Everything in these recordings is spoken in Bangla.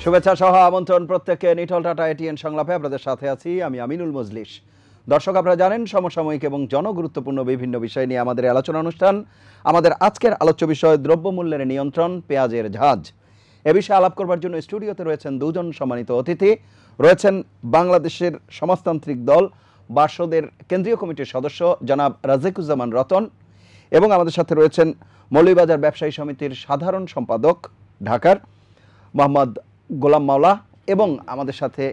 শুভেচ্ছা সহ আমন্ত্রণ প্রত্যেককে নিটল টাটা এটিএন সংলাপে আপনাদের সাথে আছি আমি আমিনুল মজলিস। দর্শক, আপনারা জানেন সমসাময়িক এবং জনগুরুত্বপূর্ণ বিভিন্ন বিষয় নিয়ে আমাদের আলোচনা অনুষ্ঠান। আমাদের আজকের আলোচ্য বিষয় দ্রব্যমূল্যের নিয়ন্ত্রণ, পেঁয়াজের ঝাঁজ। এ বিষয়ে আলাপ করবার জন্য স্টুডিওতে রয়েছেন দুজন সম্মানিত অতিথি। রয়েছেন বাংলাদেশের সমাজতান্ত্রিক দল বাসদের কেন্দ্রীয় কমিটির সদস্য জনাব রাজিকুজ্জামান রতন, এবং আমাদের সাথে রয়েছেন মৌলভীবাজার ব্যবসায়ী সমিতির সাধারণ সম্পাদক ঢাকার মোহাম্মদ গোলাম মাওলা, এবং আমাদের সাথে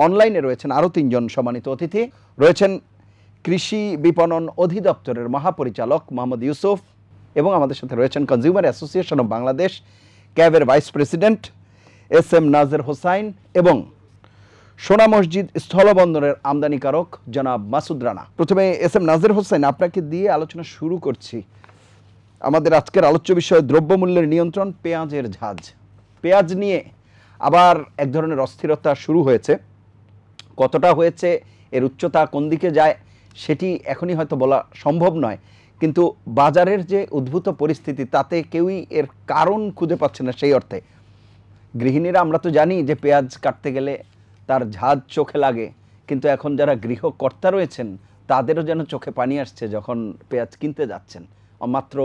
অনলাইনে রয়েছেন আরও তিনজন সম্মানিত অতিথি। রয়েছেন কৃষি বিপণন অধিদপ্তরের মহাপরিচালক মোহাম্মদ ইউসুফ, এবং আমাদের সাথে রয়েছেন কনজিউমার অ্যাসোসিয়েশন অব বাংলাদেশ ক্যাবের vice president S M নাজের Hossain, এবং সোনা মসজিদ স্থলবন্দরের আমদানিকারক জনাব মাসুদ রানা। প্রথমে এস এম নাজের হোসাইন, আপনাকে দিয়ে আলোচনা শুরু করছি। আমাদের আজকের আলোচ্য বিষয় দ্রব্যমূল্যের নিয়ন্ত্রণ, পেঁয়াজের ঝাঁজ। পেঁয়াজ নিয়ে আবার এক ধরনের অস্থিরতা শুরু হয়েছে। কতটা হয়েছে, এর উচ্চতা কোন দিকে যায়, সেটি এখনই হয়তো বলা সম্ভব নয়, কিন্তু বাজারের যে উদ্ভূত পরিস্থিতি তাতে কেউই এর কারণ খুঁজে পাচ্ছে না। সেই অর্থে গৃহিণীরা, আমরা তো জানি যে পেঁয়াজ কাটতে গেলে তার ঝাঁজ চোখে লাগে, কিন্তু এখন যারা গৃহকর্তা রয়েছেন তাদেরও যেন চোখে পানি আসছে যখন পেঁয়াজ কিনতে যাচ্ছেন। মাত্র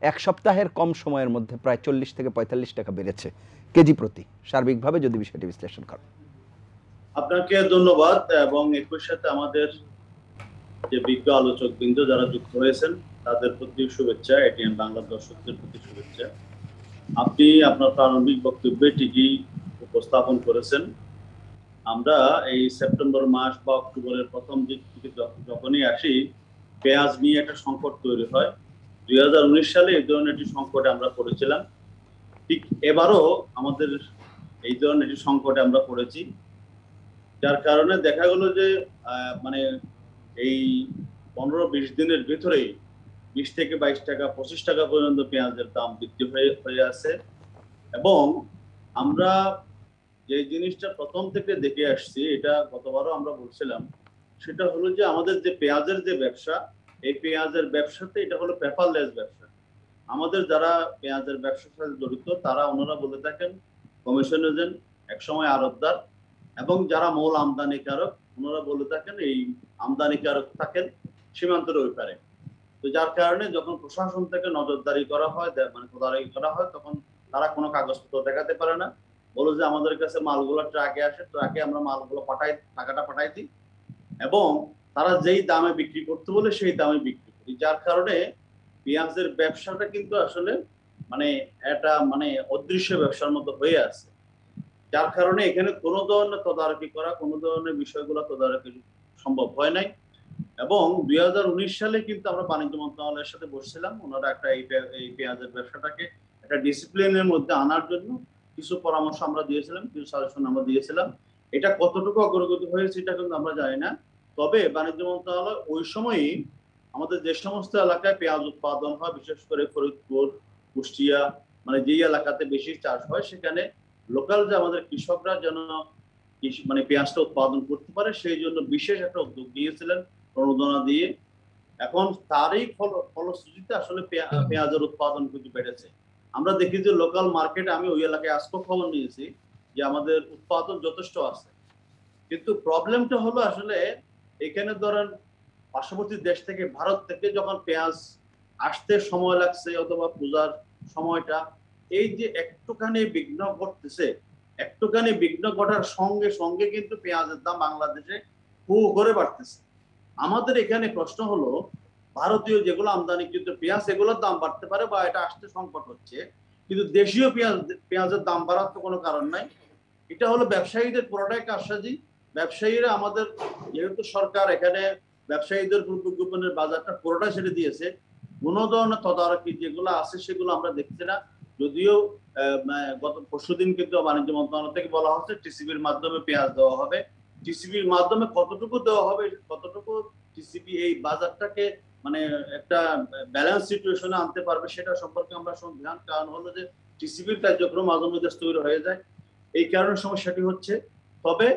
এক সপ্তাহের কম সময়ের মধ্যে প্রায় 40 থেকে 45 টাকা বেড়েছে কেজি প্রতি। সার্বিকভাবে যদি বিষয়টি বিশ্লেষণ করেন। আপনাকে ধন্যবাদ, এবং একই সাথে আমাদের যে বিজ্ঞ আলোচক বৃন্দ যারা যুক্ত হয়েছেন তাদের প্রতি শুভেচ্ছা, এটিএন বাংলার দর্শকদের প্রতি শুভেচ্ছা। আপনি আপনার প্রারম্ভিক বক্তব্যে ঠিকই উপস্থাপন করেছেন। আমরা এই সেপ্টেম্বর মাস বা অক্টোবরের প্রথম দিক থেকে যখনই আসি, পেঁয়াজ নিয়ে একটা সংকট তৈরি হয়। 2019 সালে এই ধরনের একটি সংকটে আমরা পড়েছিলাম। ঠিক এবারও আমাদের এই ধরনের একটি সংকটে আমরা পড়েছি, যার কারণে দেখা গেল যে মানে এই 15-20 দিনের ভিতরেই 20 থেকে 22 টাকা 25 টাকা পর্যন্ত পেঁয়াজের দাম বৃদ্ধি হয়ে আছে। এবং আমরা যে জিনিসটা প্রথম থেকে দেখে আসছি, এটা গতবারও আমরা বলছিলাম, সেটা হলো যে আমাদের যে পেঁয়াজের যে ব্যবসা, এই পেঁয়াজের ব্যবসাতে এটা হলো পেপারলেস ব্যবসা। আমাদের যারা পেঁয়াজের ব্যবসার সাথে জড়িত তারা ওনারা বলে থাকেন কমিশন এজেন্ট, একসময় আড়তদার, এবং যারা মূল আমদানিকারক ওনারা বলে থাকেন এই আমদানিকারক থাকেন সীমান্তের ওই পারে। তো যার কারণে যখন প্রশাসন থেকে নজরদারি করা হয়, মানে তদারকি করা হয়, তখন তারা কোনো কাগজপত্র দেখাতে পারে না। বলো যে আমাদের কাছে মালগুলো ট্রাকে আসে, ট্রাকে আমরা মালগুলো টাকাটা পাঠাই দিই, এবং তারা যেই দামে বিক্রি করতে বলে সেই দামে বিক্রি করি। যার কারণে পেঁয়াজের ব্যবসাটা কিন্তু আসলে মানে এটা মানে অদৃশ্য ব্যবসার মতো হয়ে আছে। যার কারণে এখানে কোনো ধরনের তদারকি করা, কোনো ধরনের বিষয়গুলো তদারকি সম্ভব হয় নাই। এবং 2019 সালে কিন্তু আমরা বাণিজ্য মন্ত্রণালয়ের সাথে বসছিলাম, ওনারা একটা এই পেঁয়াজের ব্যবসাটাকে একটা ডিসিপ্লিনের মধ্যে আনার জন্য কিছু পরামর্শ আমরা দিয়েছিলাম, কিছু সাজেশন আমরা দিয়েছিলাম। এটা কতটুকু অগ্রগতি হয়েছে এটা কিন্তু আমরা জানি না। তবে বাণিজ্য মন্ত্রণালয় ওই সময়ই আমাদের যে সমস্ত এলাকায় পেঁয়াজ উৎপাদন হয়, বিশেষ করে ফরিদপুর, কুষ্টিয়া, মানে যেই এলাকাতে বেশি চাষ হয়, সেখানে লোকাল যে আমাদের কৃষকরা যেন মানে পেঁয়াজটা উৎপাদন করতে পারে সেই জন্য বিশেষ একটা উদ্যোগ নিয়েছিলেন প্রণোদনা দিয়ে। এখন তারই ফলশ্রুতিতে আসলে পেঁয়াজের উৎপাদন কিন্তু বেড়েছে। আমরা দেখি যে লোকাল মার্কেটে, আমি ওই এলাকায় আজকে খবর নিয়েছি যে আমাদের উৎপাদন যথেষ্ট আছে, কিন্তু প্রবলেমটা হলো আসলে এখানে ধরেন পার্শ্ববর্তী দেশ থেকে, ভারত থেকে যখন পেঁয়াজ আসতে সময় লাগছে অথবা পূজার সময়টা, এই যে একটুখানি বিঘ্ন ঘটতেছে, একটুখানি বিঘ্ন ঘটার সঙ্গে সঙ্গে কিন্তু পেঁয়াজের দাম বাংলাদেশে হু করে বাড়তেছে। আমাদের এখানে প্রশ্ন হলো, ভারতীয় যেগুলো আমদানিকৃত পেঁয়াজ এগুলোর দাম বাড়তে পারে বা এটা আসতে সংকট হচ্ছে, কিন্তু দেশীয় পেঁয়াজের দাম বাড়ার তো কোনো কারণ নাই। এটা হলো ব্যবসায়ীদের পুরোটাই কারসাজি। ব্যবসায়ীরা আমাদের, যেহেতু সরকার এখানে ব্যবসায়ীদের গোপনের বাজারটা পুরোটা ছেড়ে দিয়েছে, কোনো ধরনের তদারকি যেগুলো আছে সেগুলো আমরা দেখছি না। যদিও গত পরশুদিন কিন্তু বাণিজ্য মন্ত্রণালয় থেকে বলা হচ্ছে টিসিবির মাধ্যমে পেঁয়াজ দেওয়া হবে। টিসিবির মাধ্যমে কতটুকু দেওয়া হবে, কতটুকু টিসিবি এই বাজারটাকে মানে একটা ব্যালেন্স সিচুয়েশনে আনতে পারবে, সেটা সম্পর্কে আমরা সন্ধান। কারণ হলো যে টিসিবির কার্যক্রম মাঝে মধ্যে তৈরি হয়ে যায়, এই কারণে সমস্যাটি হচ্ছে। তবে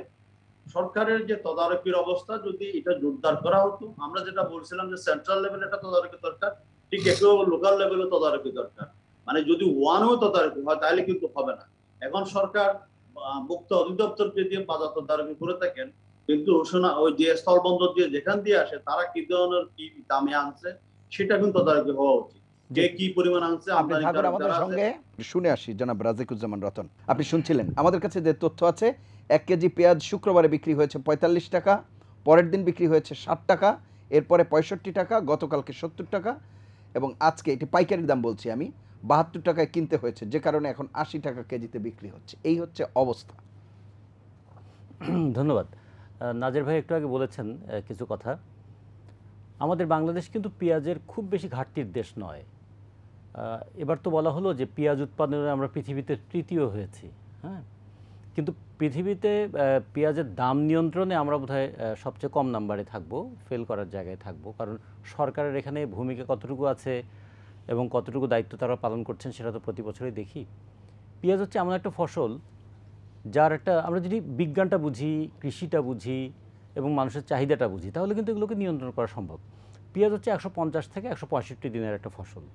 সরকারের যে তদারকির অবস্থা যদি এটা জোরদার করা হতো, আমরা যেটা বলছিলাম যে সেন্ট্রাল লেভেলে একটা তদারকি দরকার, ঠিক একটু লোকাল লেভেলে তদারকি দরকার। মানে যদি ওয়ানও তদারকি হয় তাহলে কিন্তু হবে না। এখন সরকার মুক্ত অধিদপ্তরকে দিয়ে বাজার তদারকি করে থাকেন, কিন্তু ওই যে স্থলবন্দর দিয়ে যেখান দিয়ে আসে তারা কি ধরনের কি দামে আনছে সেটা কিন্তু তদারকি হওয়া উচিত। কে কি পরিমাণ আনছে, আপনি থাকুন আমাদের সঙ্গে, শুনে আসি জনাব রাজিকুজ্জামান রতন। আপনি শুনছিলেন আমাদের কাছে যে তথ্য আছে, 1 কেজি পেঁয়াজ শুক্রবারে বিক্রি হয়েছে 45 টাকা, পরের দিন বিক্রি হয়েছে 60 টাকা, এরপরে 65 টাকা, গতকালকে 70 টাকা, এবং আজকে এটি পাইকারি দাম বলছি আমি, 72 টাকায় কিনতে হয়েছে, যে কারণে এখন 80 টাকা কেজিতে বিক্রি হচ্ছে। এই হচ্ছে অবস্থা। ধন্যবাদ। নাজের ভাই একটু আগে বলেছেন কিছু কথা। আমাদের বাংলাদেশ কিন্তু পেঁয়াজের খুব বেশি ঘাটতির দেশ নয়। এবার তো বলা হলো যে পেঁয়াজ উৎপাদনে আমরা পৃথিবীতে তৃতীয় হয়েছি, হ্যাঁ, কিন্তু পৃথিবীতে পেঁয়াজের দাম নিয়ন্ত্রণে আমরা বোধহয় সবচেয়ে কম নাম্বারে থাকবো, ফেল করার জায়গায় থাকবো। কারণ সরকারের এখানে ভূমিকা কতটুকু আছে এবং কতটুকু দায়িত্ব তারা পালন করছেন সেটা তো প্রতি বছরই দেখি। পেঁয়াজ হচ্ছে এমন একটা ফসল যার একটা, আমরা যদি বিজ্ঞানটা বুঝি, কৃষিটা বুঝি এবং মানুষের চাহিদাটা বুঝি, তাহলে কিন্তু এগুলোকে নিয়ন্ত্রণ করা সম্ভব। পেঁয়াজ হচ্ছে 150 থেকে 165 দিনের একটা ফসল।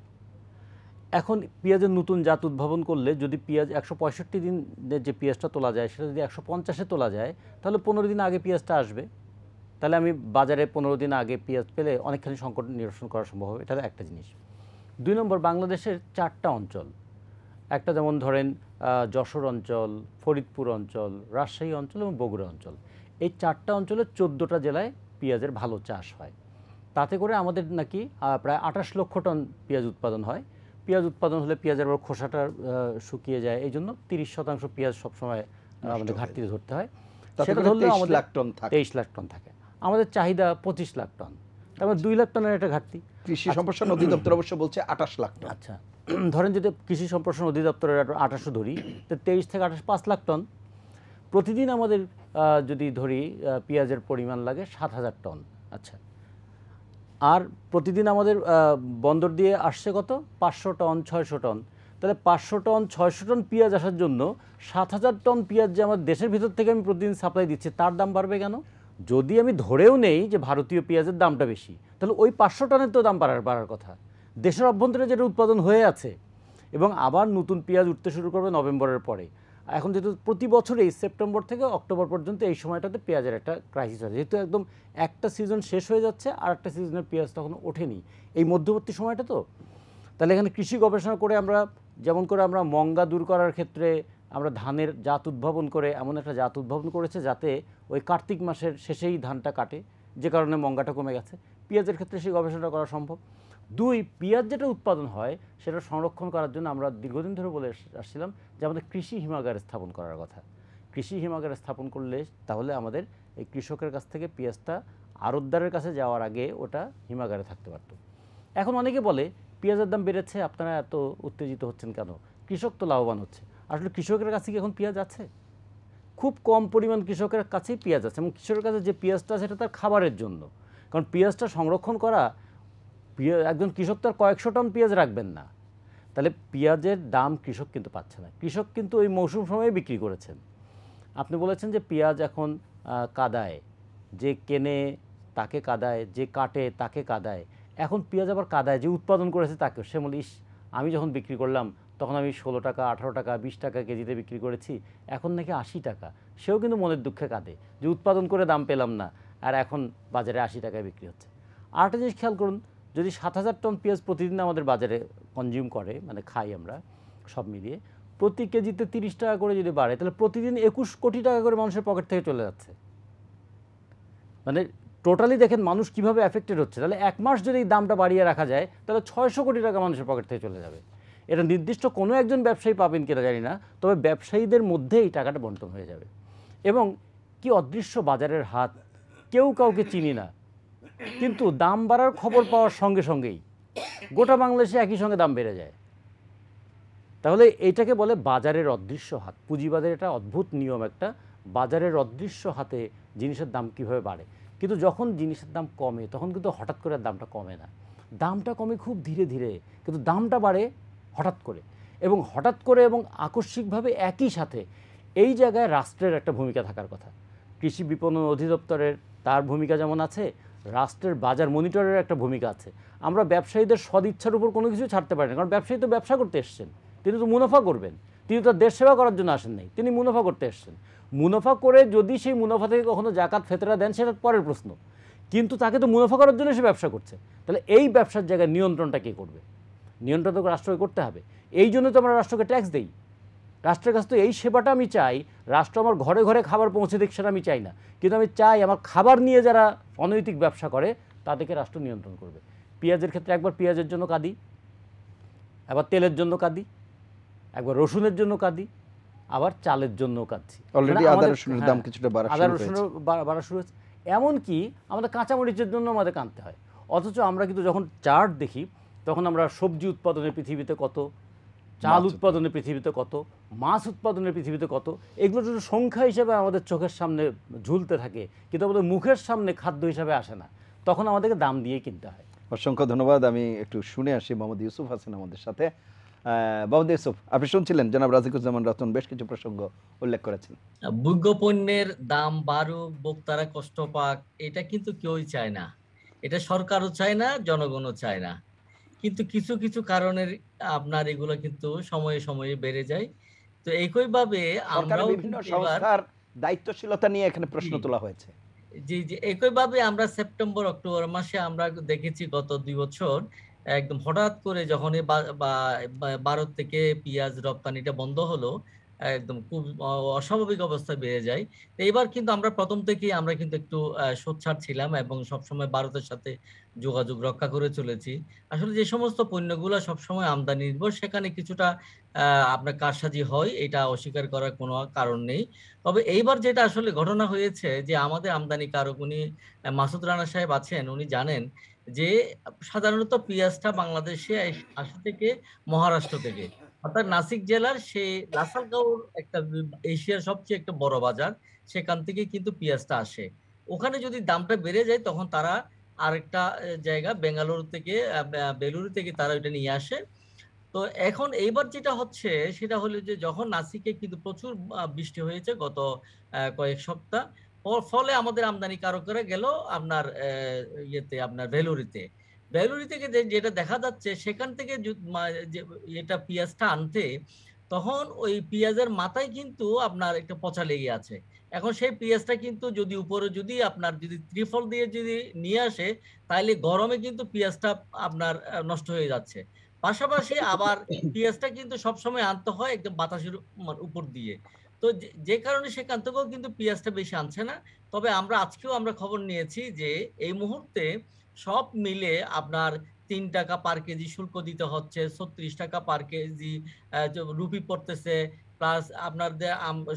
এখন পেঁয়াজের নতুন জাত উদ্ভাবন করলে যদি পেঁয়াজ 165 দিনের যে পেঁয়াজটা তোলা যায় সেটা যদি 150-এ তোলা যায়, তাহলে 15 দিন আগে পেঁয়াজটা আসবে। তাহলে আমি বাজারে 15 দিন আগে পেঁয়াজ পেলে অনেকখানি সংকট নিরসন করা সম্ভব হবে। এটা একটা জিনিস। 2 নম্বর, বাংলাদেশের 4টা অঞ্চল, একটা যেমন ধরেন যশোর অঞ্চল, ফরিদপুর অঞ্চল, রাজশাহী অঞ্চল এবং বগুড়া অঞ্চল। এই 4টা অঞ্চলে 14টা জেলায় পেঁয়াজের ভালো চাষ হয়। তাতে করে আমাদের নাকি প্রায় 28 লক্ষ টন পেঁয়াজ উৎপাদন হয়। পেঁয়াজ উৎপাদন হলে পেঁয়াজের আবার খোসাটা শুকিয়ে যায়, এই জন্য 30% পেঁয়াজ সবসময় আমাদের ঘাটতিতে ধরতে হয়। সেটা ধরলে আমাদের 23 লাখ টন থাকে। আমাদের চাহিদা 25 লাখ টন, তারপর 2 লাখ টনের একটা ঘাটতি। কৃষি সম্প্রসারণ অধিদপ্তর অবশ্য বলছে 28 লাখ টন। আচ্ছা, ধরেন যদি কৃষি সম্প্রসারণ অধিদপ্তরের 28 ধরি, তো 23 থেকে 28 5 লাখ টন। প্রতিদিন আমাদের যদি ধরি পেঁয়াজের পরিমাণ লাগে 7,000 টন। আচ্ছা, আর প্রতিদিন আমাদের বন্দর দিয়ে আসছে কত, 500 টন 600 টন। তাহলে 500 টন 600 টন পেঁয়াজ আসার জন্য 7,000 টন পেঁয়াজ যে আমার দেশের ভিতর থেকে আমি প্রতিদিন সাপ্লাই দিচ্ছি, তার দাম বাড়বে কেন? যদি আমি ধরেও নেই যে ভারতীয় পেঁয়াজের দামটা বেশি, তাহলে ওই 500 টনের তো দাম বাড়ার কথা। দেশের অভ্যন্তরে যেটা উৎপাদন হয়ে আছে, এবং আবার নতুন পেঁয়াজ উঠতে শুরু করবে নভেম্বরের পরে। এখন যেহেতু প্রতি বছরেই সেপ্টেম্বর থেকে অক্টোবর পর্যন্ত এই সময়টাতে পেঁয়াজের একটা ক্রাইসিস হয়, যেহেতু একদম একটা সিজন শেষ হয়ে যাচ্ছে আর একটা সিজনের পেঁয়াজ তখনও ওঠেনি, এই মধ্যবর্তী সময়টা তো। তাহলে এখানে কৃষি গবেষণা করে আমরা, যেমন করে আমরা মঙ্গা দূর করার ক্ষেত্রে আমরা ধানের জাত উদ্ভাবন করে এমন একটা জাত উদ্ভাবন করেছে যাতে ওই কার্তিক মাসের শেষেই ধানটা কাটে, যে কারণে মঙ্গাটা কমে গেছে। পেঁয়াজের ক্ষেত্রে সেই গবেষণা করা সম্ভব। 2, পেঁয়াজ যেটা উৎপাদন হয় সেটা সংরক্ষণ করার জন্য আমরা দীর্ঘদিন ধরে বলে আসছিলাম যে আমাদের কৃষি হিমাগার স্থাপন করার কথা। কৃষি হিমাগার স্থাপন করলে তাহলে আমাদের এই কৃষকের কাছ থেকে পেঁয়াজটা আড়তদারের কাছে যাওয়ার আগে ওটা হিমাগারে থাকতে পারত। এখন অনেকে বলে পেঁয়াজের দাম বেড়েছে, আপনারা এত উত্তেজিত হচ্ছেন কেন? কৃষক তো লাভবান হচ্ছে। আসলে কৃষকের কাছে কি এখন পেঁয়াজ আছে? খুব কম পরিমাণ কৃষকের কাছেই পেঁয়াজ আছে, এবং কৃষকের কাছে যে পেঁয়াজটা আছে সেটা তার খাবারের জন্য। কারণ পেঁয়াজটা সংরক্ষণ করা, একজন কৃষক তো আর কয়েকশো টন পেঁয়াজ রাখবেন না। তাহলে পেঁয়াজের দাম কৃষক কিন্তু পাচ্ছে না। কৃষক কিন্তু ওই মৌসুম সময়ে বিক্রি করেছেন। আপনি বলেছেন যে পেঁয়াজ এখন কাদায়, যে কেনে তাকে কাদায়, যে কাটে তাকে কাদায়। এখন পেঁয়াজ আবার কাদায়, যে উৎপাদন করেছে তাকে। সে বলে, ইস, আমি যখন বিক্রি করলাম তখন আমি 16 টাকা 18 টাকা 20 টাকা কেজিতে বিক্রি করেছি, এখন নাকি 80 টাকা। সেও কিন্তু মনের দুঃখে কাঁদে যে উৎপাদন করে দাম পেলাম না, আর এখন বাজারে 80 টাকায় বিক্রি হচ্ছে। আরেকটা জিনিস খেয়াল করুন, যদি 7,000 টন পেঁয়াজ প্রতিদিন আমাদের বাজারে কনজিউম করে, মানে খাই আমরা সব মিলিয়ে, প্রতি কেজিতে 30 টাকা করে যদি বাড়ে, তাহলে প্রতিদিন 21 কোটি টাকা করে মানুষের পকেট থেকে চলে যাচ্ছে। মানে টোটালি দেখেন মানুষ কীভাবে অ্যাফেক্টেড হচ্ছে। তাহলে 1 মাস যদি এই দামটা বাড়িয়ে রাখা যায়, তাহলে 600 কোটি টাকা মানুষের পকেট থেকে চলে যাবে। এটা নির্দিষ্ট কোনো একজন ব্যবসায়ী পাবেন কিনা জানি না, তবে ব্যবসায়ীদের মধ্যে এই টাকাটা বন্টন হয়ে যাবে। এবং কি অদৃশ্য বাজারের হাত, কেউ কাউকে চিনি না, কিন্তু দাম বাড়ার খবর পাওয়ার সঙ্গে সঙ্গেই গোটা বাংলাদেশে একই সঙ্গে দাম বেড়ে যায়। তাহলে এইটাকে বলে বাজারের অদৃশ্য হাত। পুঁজিবাদের এটা অদ্ভুত নিয়ম একটা, বাজারের অদৃশ্য হাতে জিনিসের দাম কীভাবে বাড়ে। কিন্তু যখন জিনিসের দাম কমে তখন কিন্তু হঠাৎ করে দামটা কমে না, দামটা কমে খুব ধীরে ধীরে, কিন্তু দামটা বাড়ে হঠাৎ করে, এবং হঠাৎ করে এবং আকস্মিকভাবে একই সাথে। এই জায়গায় রাষ্ট্রের একটা ভূমিকা থাকার কথা। কৃষি বিপণন অধিদপ্তরের তার ভূমিকা যেমন আছে, রাষ্ট্রের বাজার মনিটরের একটা ভূমিকা আছে। আমরা ব্যবসায়ীদের সদিচ্ছার উপর কোনো কিছু ছাড়তে পারি না, কারণ ব্যবসায়ী তো ব্যবসা করতে এসছেন, তিনি তো মুনাফা করবেন। তিনি তো দেশ সেবা করার জন্য আসেন নাই, তিনি মুনাফা করতে এসেছেন। মুনাফা করে যদি সেই মুনাফা থেকে কখনো জাকাত ফেতরা দেন সেটা পরের প্রশ্ন, কিন্তু তাকে তো মুনাফা করার জন্য সে ব্যবসা করছে। তাহলে এই ব্যবসার জায়গায় নিয়ন্ত্রণটা কে করবে? নিয়ন্ত্রণ তো রাষ্ট্রকে করতে হবে। এই জন্য তো আমরা রাষ্ট্রকে ট্যাক্স দেই। রাষ্ট্রের কাছে তো এই সেবাটা আমি চাই, রাষ্ট্র আমার ঘরে ঘরে খাবার পৌঁছে দিক সেটা আমি চাই না, কিন্তু আমি চাই আমার খাবার নিয়ে যারা অনৈতিক ব্যবসা করে তাদেরকে রাষ্ট্র নিয়ন্ত্রণ করবে। পেঁয়াজের ক্ষেত্রে একবার পেঁয়াজের জন্য কাঁদি, একবার তেলের জন্য কাঁদি, একবার রসুনের জন্য কাঁদি, আবার চালের জন্য কাঁদছি। অলরেডি আদা রসুনের দাম কিছুটা বাড়া আদা শুরু হয়েছে। রসুনের বাড়া শুরু হয়েছে। এমনকি আমাদের কাঁচামরিচের জন্য আমাদের কাঁদতে হয়। অথচ আমরা কিন্তু যখন চার্ট দেখি তখন আমরা সবজি উৎপাদনের পৃথিবীতে কত, চাল উৎপাদনের পৃথিবীতে কত, মাছ উৎপাদনের পৃথিবীতে কত, এগুলো যদি সংখ্যা হিসেবে আমাদের চোখের সামনে ঝুলতে থাকে, কিন্তু আমাদের মুখের সামনে খাদ্য হিসাবে আসে না, তখন আমাদেরকে দাম দিয়ে কিনতে হয়। অসংখ্য ধন্যবাদ। আমি একটু শুনে আসি, মোহাম্মদ ইউসুফ আছেন আমাদের সাথে। মোহাম্মদ ইউসুফ, আপনি শুনছিলেন জনাব রাজিকুজ্জামান রতন বেশ কিছু প্রসঙ্গ উল্লেখ করেছেন। ভোগ্য পণ্যের দাম বাড়ুক, ভোক্তারা কষ্ট পাক, এটা কিন্তু কেউই চায় না। এটা সরকারও চায় না, জনগণও চায় না। কিন্তু কিছু কিছু কারণের আপনার এগুলো কিন্তু সময়ে সময়ে বেড়ে যায়। তো একইভাবে সরকারের আমরাও বিভিন্ন কিন্তু এবার সংস্থার দায়িত্বশীলতা নিয়ে এখানে প্রশ্ন জি, তোলা হয়েছে। জি জি একইভাবে আমরা সেপ্টেম্বর অক্টোবর মাসে আমরা দেখেছি গত 2 বছর একদম হঠাৎ করে যখন ভারত থেকে পেঁয়াজ রপ্তানিটা বন্ধ হলো, একদম খুব অস্বাভাবিক অবস্থায় বেড়ে যায়। তো এবার কিন্তু আমরা প্রথম থেকেই আমরা কিন্তু একটু সোচ্চার ছিলাম এবং সবসময় ভারতের সাথে যোগাযোগ রক্ষা করে চলেছি। আসলে যে সমস্ত পণ্যগুলো সবসময় আমদানি নির্ভর, সেখানে কিছুটা আপনার কারসাজি হয়, এটা অস্বীকার করার কোনো কারণ নেই। তবে এইবার যেটা আসলে ঘটনা হয়েছে যে আমাদের আমদানিকারক উনি মাসুদ রানা সাহেব আছেন, উনি জানেন যে সাধারণত পেঁয়াজটা বাংলাদেশে আসে থেকে মহারাষ্ট্র থেকে, অর্থাৎ নাসিক জেলার সেই লাসালগাঁওর একটা এশিয়ার সবচেয়ে একটা বড় বাজার, সেখান থেকে কিন্তু পেঁয়াজটা আসে। ওখানে যদি দামটা বেড়ে যায় তখন তারা আরেকটা জায়গা বেঙ্গালুরু থেকে বেলুরু থেকে তারা ওইটা নিয়ে আসে। তো এখন এইবার যেটা হচ্ছে সেটা হলো যে যখন নাসিকে কিন্তু প্রচুর বৃষ্টি হয়েছে গত কয়েক সপ্তাহ, ফলে আমাদের আমদানিকারকরা গেল আপনার ইয়েতে আপনার ভেলুরিতে। ভেলুরি থেকে যেটা দেখা যাচ্ছে সেখান থেকে যে এটা পেঁয়াজটা আনতে, তখন ওই পেঁয়াজের মাথায় কিন্তু আপনার একটা পচা লেগে আছে। এখন সেই পেঁয়াজটা কিন্তু যদি উপরে যদি আপনার যদি ত্রিফল দিয়ে যদি নিয়ে আসে, তাহলে গরমে কিন্তু পেঁয়াজটা আপনার নষ্ট হয়ে যাচ্ছে। পাশাপাশি আবার পেঁয়াজটা কিন্তু সবসময় আনতে হয় একদম বাতাসের উপর দিয়ে। তো যে কারণে সেখান থেকেও কিন্তু পেঁয়াজটা বেশি আনছে না। তবে আমরা আজকেও আমরা খবর নিয়েছি যে এই মুহূর্তে সব মিলে আপনার ৩ টাকা পার কেজি শুল্ক দিতে হচ্ছে, ৩৬ টাকা পার কেজি রুপি পড়তেছে, প্লাস আপনার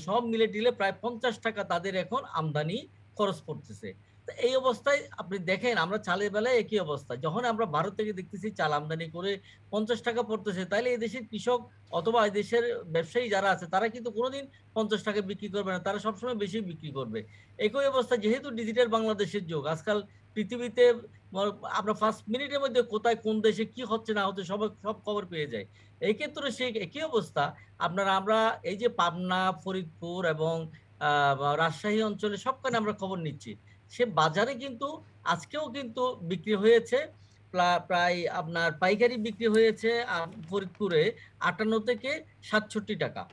সব মিলে দিলে প্রায় ৫০ টাকা তাদের এখন আমদানি খরচ পড়তেছে। এই অবস্থায় আপনি দেখেন আমরা চালের বেলায় একই অবস্থা, যখন আমরা ভারত থেকে দেখতেছি চাল আমদানি করে ৫০ টাকা পড়তেছে, তাহলে এই দেশের কৃষক অথবা এই দেশের ব্যবসায়ী যারা আছে তারা কিন্তু কোনোদিন ৫০ টাকা বিক্রি করবে না, তারা সবসময় বেশি বিক্রি করবে। একই অবস্থা যেহেতু ডিজিটাল বাংলাদেশের যুগ, আজকাল পৃথিবীতে আমরা ৫ মিনিটের মধ্যে কোথায় কোন দেশে কি হচ্ছে না হচ্ছে সব খবর পেয়ে যায়। এই ক্ষেত্রে সে একই অবস্থা আমরা এই যে পাবনা, ফরিদপুর এবং রাজশাহী অঞ্চলে সবখানে আমরা খবর নিচ্ছি, সে বাজারে কিন্তু আজকেও কিন্তু বিক্রি হয়েছে প্রায় আপনার পাইকারি বিক্রি হয়েছে ফরিদপুরে ৫৮ থেকে ৬৭ টাকা,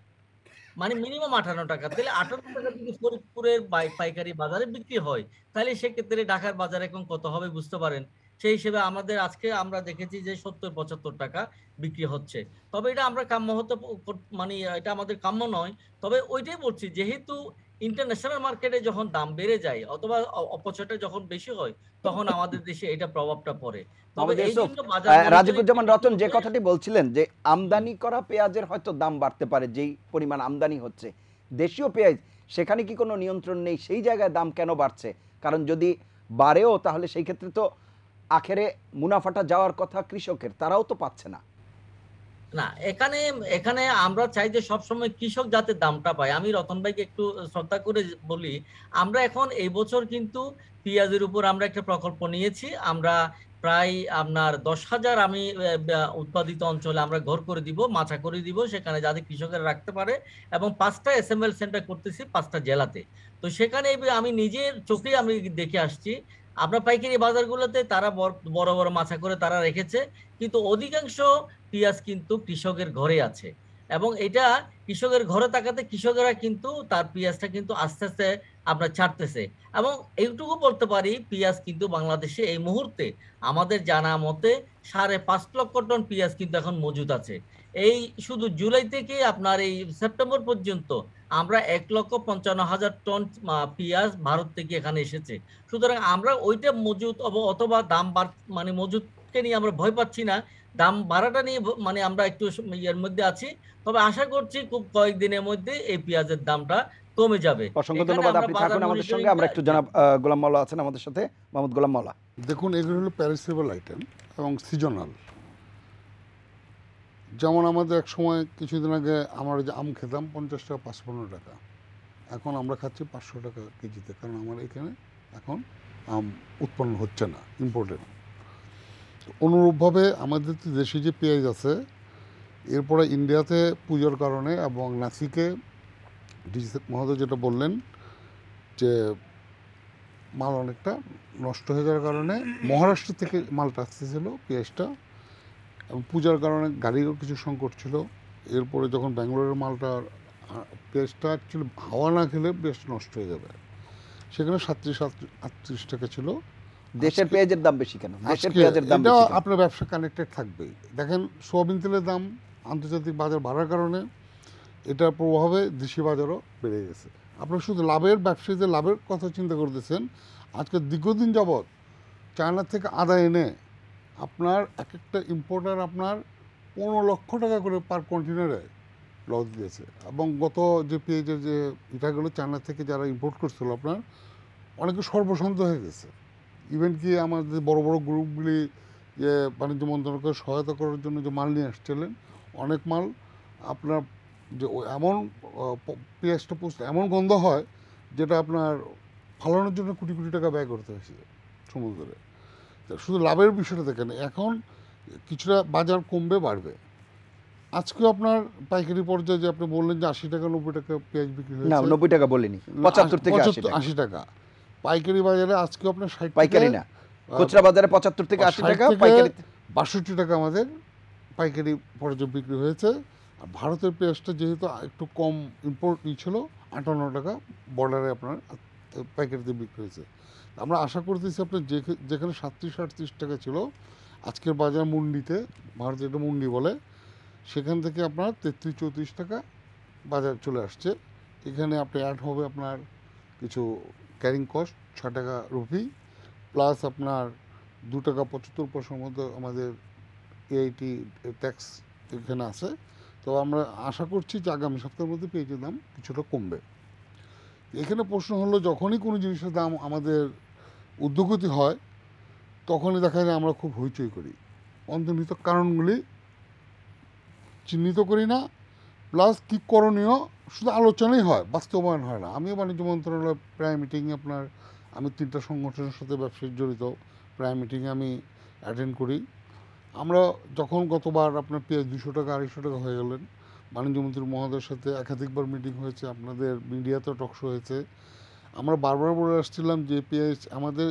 মানে মিনিমাম ৫৮ টাকা। তাহলে ৫৮ টাকা যদি ফরিদপুরের পাইকারি বাজারে বিক্রি হয়, তাহলে সেক্ষেত্রে ঢাকার বাজারে এখন কত হবে বুঝতে পারেন। সেই হিসেবে আমাদের আজকে আমরা দেখেছি যে ৭০-৭৫ টাকা বিক্রি হচ্ছে। তবে এটা আমরা কাম্য হতে মানে এটা আমাদের কাম্য নয়। তবে ওইটাই বলছি, যেহেতু ইন্টারন্যাশনাল মার্কেটে যখন দাম বেড়ে যায় অথবা অপচয়টা যখন বেশি হয়, তখন আমাদের দেশে এটা প্রভাবটা পড়ে। তবে মোহাম্মদ এই ইউসুফ, জন্য বাজার রাজিকুজ্জামান রতন যে কথাটি বলছিলেন যে আমদানি করা পেঁয়াজের হয়তো দাম বাড়তে পারে, যেই পরিমাণ আমদানি হচ্ছে দেশীয় পেঁয়াজ, সেখানে কি কোনো নিয়ন্ত্রণ নেই? সেই জায়গায় দাম কেন বাড়ছে? কারণ যদি বাড়েও তাহলে সেই ক্ষেত্রে তো আখেরে মুনাফাটা যাওয়ার কথা কৃষকের, তারাও তো পাচ্ছে না। না, এখানে এখানে আমরা চাই যে সবসময় কৃষক যাতে দামটা পায়। আমি রতন ভাইকে একটু শ্রদ্ধা করে বলি, আমরা এখন এই বছর কিন্তু পেঁয়াজের উপর আমরা একটা প্রকল্প নিয়েছি। আমরা প্রায় আপনার ১০,০০০ আমি উৎপাদিত অঞ্চলে আমরা ঘর করে দিব, মাচা করে দিব, সেখানে যাতে কৃষকেরা রাখতে পারে, এবং ৫টা এসএমএল সেন্টার করতেছি ৫টা জেলাতে। তো সেখানে আমি নিজের চোখে আমি দেখে আসছি, আমরা পাইকারি বাজারগুলোতে তারা বড় বড় মাচা করে তারা রেখেছে, কিন্তু অধিকাংশ পেঁয়াজ কিন্তু কৃষকের ঘরে আছে। এবং এটা কৃষকের ঘরে তাকাতে কৃষকেরা কিন্তু তার পেঁয়াজটা কিন্তু আস্তে আস্তে আপনার ছাড়তেছে। এবং এইটুকু বলতে পারি, পেঁয়াজ কিন্তু বাংলাদেশে এই মুহূর্তে আমাদের জানা মতে 5.5 লক্ষ টন পেঁয়াজ কিন্তু এখন মজুদ আছে। এই শুধু জুলাই থেকে আপনার এই সেপ্টেম্বর পর্যন্ত আমরা 1,55,000 টন পেঁয়াজ ভারত থেকে এখানে এসেছে। সুতরাং আমরা ওইটা মজুদ অথবা দাম মানে মজুদকে নিয়ে আমরা ভয় পাচ্ছি না, দাম বাড়াটা নিয়ে মানে আমরা একটু ইয়ের মধ্যে আছি। তবে আশা করছি খুব কয়েকদিনের মধ্যে এই পেঁয়াজের দামটা কমে যাবে। অসংখ্য এখানে ধন্যবাদ, আমরা আপনি বাজার থাকুন আমাদের সঙ্গে। আমরা একটু মনিটরিং। জনাব গোলাম মাওলা আছেন আমাদের সাথে, মোহাম্মদ গোলাম মাওলা। দেখুন, এগুলো হলো প্যারিসেবল আইটেম এবং সিজনাল। যেমন আমাদের এক সময় কিছুদিন আগে আমরা যে আম খেতাম 50 টাকা 55 টাকা, এখন আমরা খাচ্ছি 500 টাকা কেজিতে, কারণ আমার এখানে এখন আম উৎপন্ন হচ্ছে না, ইম্পোর্টেড। অনুরূপভাবে আমাদের তো দেশে যে পেঁয়াজ আছে, এরপরে ইন্ডিয়াতে পুজোর কারণে এবং নাসিকে ডিসি মহোদয় যেটা বললেন যে মাল অনেকটা নষ্ট হয়ে যাওয়ার কারণে মহারাষ্ট্র থেকে মালটা আসতেছিল পেঁয়াজটা, এবং পূজার কারণে গাড়িরও কিছু সংকট ছিল। এরপরে যখন ব্যাঙ্গালোরের মালটা পেঁয়াজটা অ্যাকচুয়ালি হাওয়া না খেলে পেঁয়াজটা নষ্ট হয়ে যাবে, সেখানে 37-38 টাকা ছিল। দেশের পেঁয়াজের দাম বেশি কেন? দেশের আজকে পেঁয়াজের দাম এটা বেশি কেন? আপনার ব্যবসা কানেক্টেড থাকবেই। দেখেন, সোয়াবিন তেলের দাম আন্তর্জাতিক বাজার বাড়ার কারণে এটার প্রভাবে দেশি বাজারও বেড়ে গেছে। আপনার শুধু লাভের, ব্যবসায়ীদের লাভের কথা চিন্তা করতেছেন। আজকে দীর্ঘদিন যাবৎ চায়না থেকে আদা এনে আপনার এক একটা ইম্পোর্টার আপনার 15 লক্ষ টাকা করে পার কন্টেনারে লস দিয়েছে। এবং গত যে পেঁয়াজের যে ইটাগুলো চায়না থেকে যারা ইম্পোর্ট করছিল, আপনার অনেকে সর্বশান্ত হয়ে গেছে। ইভেন কি আমাদের বড় বড় গ্রুপগুলি যে বাণিজ্য মন্ত্রণালয়কে সহায়তা করার জন্য যে মাল নিয়ে আসছিলেন, অনেক মাল আপনার যে এমন পেঁয়াজটা এমন গন্ধ হয় যেটা আপনার ফালানোর জন্য কোটি কোটি টাকা ব্যয় করতে হয়েছে সমুদ্রে। শুধু লাভের বিষয়টা দেখেন, এখন কিছুটা বাজার কমবে বাড়বে। আজকেও আপনার পাইকারি পর্যায়ে যে আপনি বললেন যে 80 টাকা 90 টাকা পেঁয়াজ বিক্রি না, হয়েছে, 90 টাকা বলিনি, 75 থেকে 80 টাকা। 80 টাকা পাইকারি বাজারে আজকেও আপনার 60 পাইকারি না, খুচরা বাজারে 75 থেকে 80 টাকা, পাইকারি 62 টাকা আমাদের পাইকারি পর্যায়ে বিক্রি হয়েছে। আর ভারতের পেঁয়াজটা যেহেতু একটু কম ইম্পোর্ট ছিল, 58 টাকা বর্ডারে আপনার পাইকারিতে বিক্রি হয়েছে। আমরা আশা করতেছি আপনার যেখানে 37-38 টাকা ছিল, আজকের বাজার মুন্ডিতে, ভারতে এটা মুন্ডি বলে, সেখান থেকে আপনার 33-34 টাকা বাজার চলে আসছে। এখানে আপনি অ্যাড হবে আপনার কিছু ক্যারিং কস্ট 6 টাকা রুপি, প্লাস আপনার 2 টাকা 75 পয়সার মধ্যে আমাদের এআইটি ট্যাক্স এখানে আছে। তো আমরা আশা করছি যে আগামী সপ্তাহের মধ্যে পেঁয়াজের দাম কিছুটা কমবে। এখানে প্রশ্ন হলো, যখনই কোনো জিনিসের দাম আমাদের ঊর্ধ্বগতি হয়, তখনই দেখা যায় আমরা খুব হইচই করি, অন্তর্নিহিত কারণগুলি চিহ্নিত করি না, প্লাস কী করণীয় শুধু আলোচনাই হয়, বাস্তবায়ন হয় না। আমিও বাণিজ্য মন্ত্রণালয় প্রায় মিটিংয়ে আপনার, আমি 3টা সংগঠনের সাথে ব্যবসায়ী জড়িত, প্রায় মিটিংয়ে আমি অ্যাটেন্ড করি। আমরা যখন গতবার আপনার পেঁয়াজ 200 টাকা 250 টাকা হয়ে গেলেন, বাণিজ্যমন্ত্রী মহোদয়ের সাথে একাধিকবার মিটিং হয়েছে, আপনাদের মিডিয়াতে টকশো হয়েছে। আমরা বারবার বলে আসছিলাম যে পেঁয়াজ আমাদের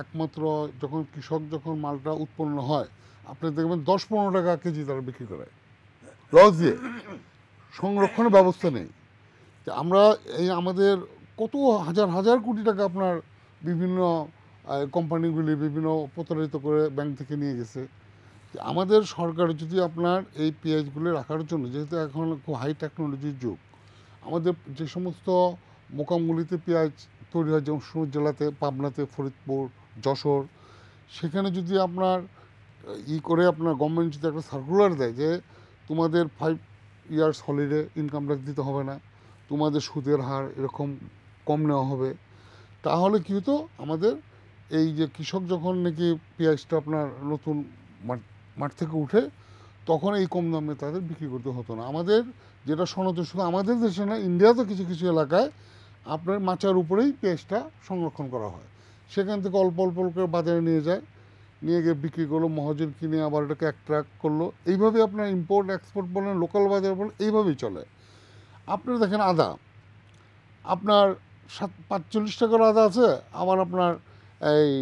একমাত্র যখন কৃষক যখন মালটা উৎপন্ন হয়, আপনি দেখবেন 10-15 টাকা কেজি তারা বিক্রি করে লস দিয়ে, সংরক্ষণের ব্যবস্থা নেই। আমরা এই আমাদের কত হাজার হাজার কোটি টাকা আপনার বিভিন্ন কোম্পানিগুলি বিভিন্ন প্রতারিত করে ব্যাংক থেকে নিয়ে গেছে। আমাদের সরকার যদি আপনার এই পেঁয়াজগুলো রাখার জন্য, যেহেতু এখন খুব হাই টেকনোলজির যুগ, আমাদের যে সমস্ত মোকামগুলিতে পেঁয়াজ তৈরি হয়, যেমন সুর জেলাতে, পাবনাতে, ফরিদপুর, যশোর, সেখানে যদি আপনার করে আপনার গভর্নমেন্ট যদি একটা সার্কুলার দেয় যে তোমাদের 5 ইয়ার্স হলিডে ইনকাম ট্যাক্স দিতে হবে না, তোমাদের সুদের হার এরকম কম নেওয়া হবে, তাহলে কী হতো, আমাদের এই যে কৃষক যখন নাকি পেঁয়াজটা আপনার নতুন মাঠ থেকে উঠে, তখন এই কম দামে তাদের বিক্রি করতে হতো না। আমাদের যেটা সনদ, শুধু আমাদের দেশে না, ইন্ডিয়াতে কিছু কিছু এলাকায় আপনার মাচার উপরেই পেঁয়াজটা সংরক্ষণ করা হয়, সেখান থেকে অল্প অল্প করে বাজারে নিয়ে যায়, নিয়ে গিয়ে বিক্রি করলো, মহাজন কিনে আবার এটাকে অ্যাট্রাক্ট করলো। এইভাবে আপনার ইম্পোর্ট এক্সপোর্ট বলেন, লোকাল বাজার বলেন, এইভাবেই চলে। আপনার দেখেন আদা, আপনার 45 টাকার আদা আছে, আবার আপনার এই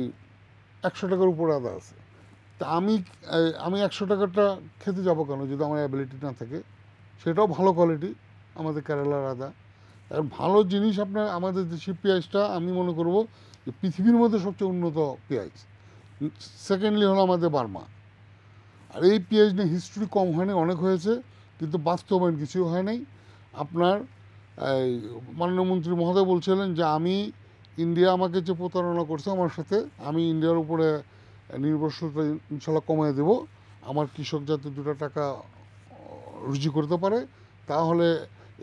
100 টাকার উপরে আদা আছে। তা আমি 100 টাকাটা খেতে যাবো কেন, যদি আমার অ্যাবিলিটি না থাকে? সেটাও ভালো কোয়ালিটি, আমাদের কেরালার আদা। আর ভালো জিনিস আপনার আমাদের দেশি পেঁয়াজটা আমি মনে করব যে পৃথিবীর মধ্যে সবচেয়ে উন্নত পেঁয়াজ। সেকেন্ডলি হলো আমাদের বার্মা। আর এই পেঁয়াজ নিয়ে হিস্ট্রি কম হয়নি, অনেক হয়েছে, কিন্তু বাস্তবায়ন কিছুই হয় নাই। আপনার এই মাননীয় মন্ত্রী মহোদয় বলছিলেন যে আমি ইন্ডিয়া আমাকে যে প্রতারণা করছে আমার সাথে, আমি ইন্ডিয়ার উপরে নির্ভরশীলতা ইনশাল্লাহ কমিয়ে দেব। আমার কৃষক যাতে 2টা টাকা রুজি করতে পারে, তাহলে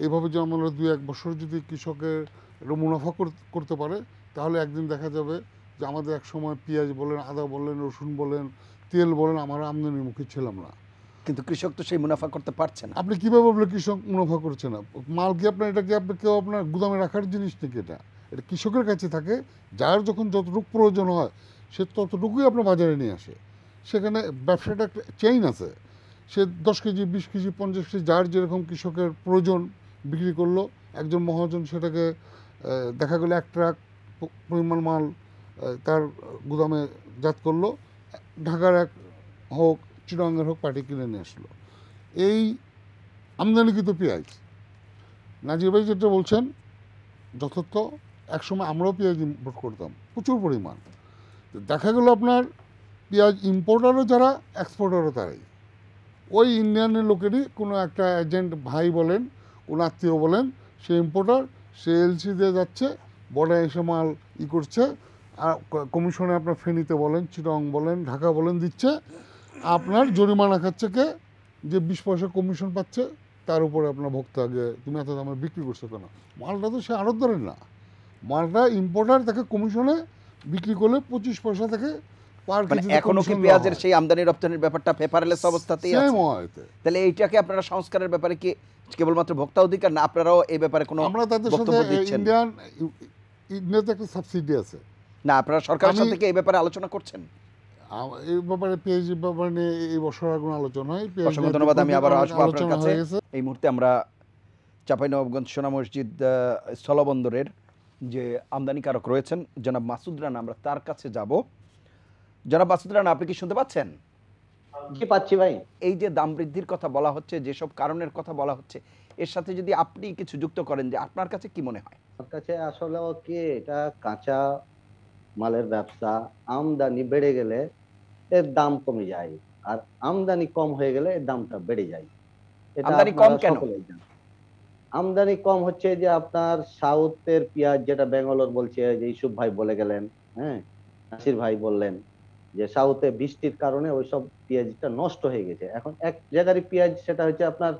এইভাবে যে আমরা 2-1 বছর যদি কৃষকের একটা মুনাফা করতে পারে, তাহলে একদিন দেখা যাবে যে আমাদের এক সময় পেঁয়াজ বলেন, আদা বলেন, রসুন বলেন, তেল বলেন, আমরা আমদানির মুখে ছিলাম না। কিন্তু কৃষক তো সেই মুনাফা করতে পারছে না। আপনি কীভাবে বললে কৃষক মুনাফা করছে না? মাল কি আপনার, এটা কি আপনি কেউ আপনার গুদামে রাখার জিনিস নাকি? এটা কৃষকের কাছে থাকে, যার যখন যতটুকু প্রয়োজন হয় সে ততটুকুই আপনার বাজারে নিয়ে আসে। সেখানে ব্যবসাটা একটা চেইন আছে, সে 10 কেজি 20 কেজি 50 কেজি যার যেরকম কৃষকের প্রয়োজন বিক্রি করলো। একজন মহাজন সেটাকে দেখা গেলো 1 ট্রাক পরিমাণ মাল তার গুদামে জাত করলো, ঢাকার এক হোক চিটাগাংয়ের হোক পার্টি কিনে নিয়ে আসলো। এই আমদানিকৃত পেঁয়াজ, নাজির ভাই যেটা বলছেন যথার্থ। একসময় আমরাও পেঁয়াজ ইম্পোর্ট করতাম প্রচুর পরিমাণ। দেখা গেল আপনার পেঁয়াজ ইম্পোর্টারও যারা, এক্সপোর্টারও তারাই। ওই ইন্ডিয়ানের লোকেরই কোনো একটা এজেন্ট ভাই বলেন, কোনো আত্মীয় বলেন, সে ইম্পোর্টার, সে এলসি দিয়ে যাচ্ছে, বর্ডারে এসে মাল করছে, আর কমিশনে আপনার ফেনীতে বলেন, চিটাগং বলেন, ঢাকা বলেন দিচ্ছে। আপনার জরিমানা খাচ্ছে কে? যে 20 পয়সা কমিশন পাচ্ছে, তার উপরে আপনার ভোক্তা আগে তুমি এত দামে বিক্রি করছো কেন? মালটা তো সে আড়তদারের না, মালটা ইম্পোর্টার তাকে কমিশনে বিক্রি করলে 25 পয়সা থেকে পার মানে কেজিতে এখনো কি কমিশন দেওয়া পেঁয়াজের হয়। সেই আমদানি রপ্তানির ব্যাপারটা পেপারলেস অবস্থাতেই আছে? সেম হয় এতে। তাহলে এইটাকে আপনারা সংস্কারের ব্যাপারে কি কেবলমাত্র ভোক্তা অধিকার না, আপনারাও এই ব্যাপারে কোনো আমরা তাদের সাথে বক্তব্য দিচ্ছেন? ইন্ডিয়াতে একটা সাবসিডি আছে। না, আপনারা সরকারের আমি সাথে কি এই ব্যাপারে আলোচনা করছেন? এই ব্যাপারে পেঁয়াজের ব্যাপারে নিয়ে এই বছর আর কোনো আলোচনা হয়। পেঁয়াজ অসংখ্য নিয়ে ধন্যবাদ। আমি দীর্ঘদিন আবার অনেক আসবো আপনার আলোচনা কাছে। হয়ে গেছে। এই মুহূর্তে আমরা চাঁপাইনবাবগঞ্জ সোনা মসজিদ স্থলবন্দরের যে আমদানিকারক রয়েছেন জনাব মাসুদ রানা, আমরা তার কাছে যাব। জনাব মাসুদ রানা, আপনি কি শুনতে পাচ্ছেন? জি পাচ্ছি ভাই। এই যে দাম বৃদ্ধির কথা বলা হচ্ছে, যেসব কারণের কথা বলা হচ্ছে, এর সাথে যদি আপনি কিছু যুক্ত করেন, যে আপনার কাছে কি মনে হয়? আমার কাছে আসলে কি, এটা কাঁচা মালের ব্যবসা। আমদানি বেড়ে গেলে এর দাম কমে যায়, আর আমদানি কম হয়ে গেলে এর দামটা বেড়ে যায়। এটা আমদানি কম আপনারা কেন? সকলেই জানেন। আমদানি কম হচ্ছে যে আপনার সাউথের পেঁয়াজ, যেটা ব্যাঙ্গালোর বলছে, যে ইসুফ ভাই বলে গেলেন, হ্যাঁ, নাসির ভাই বললেন যে সাউথে বৃষ্টির কারণে ওইসব পেঁয়াজটা নষ্ট হয়ে গেছে। এখন এক জায়গারই পেঁয়াজ, সেটা হচ্ছে আপনার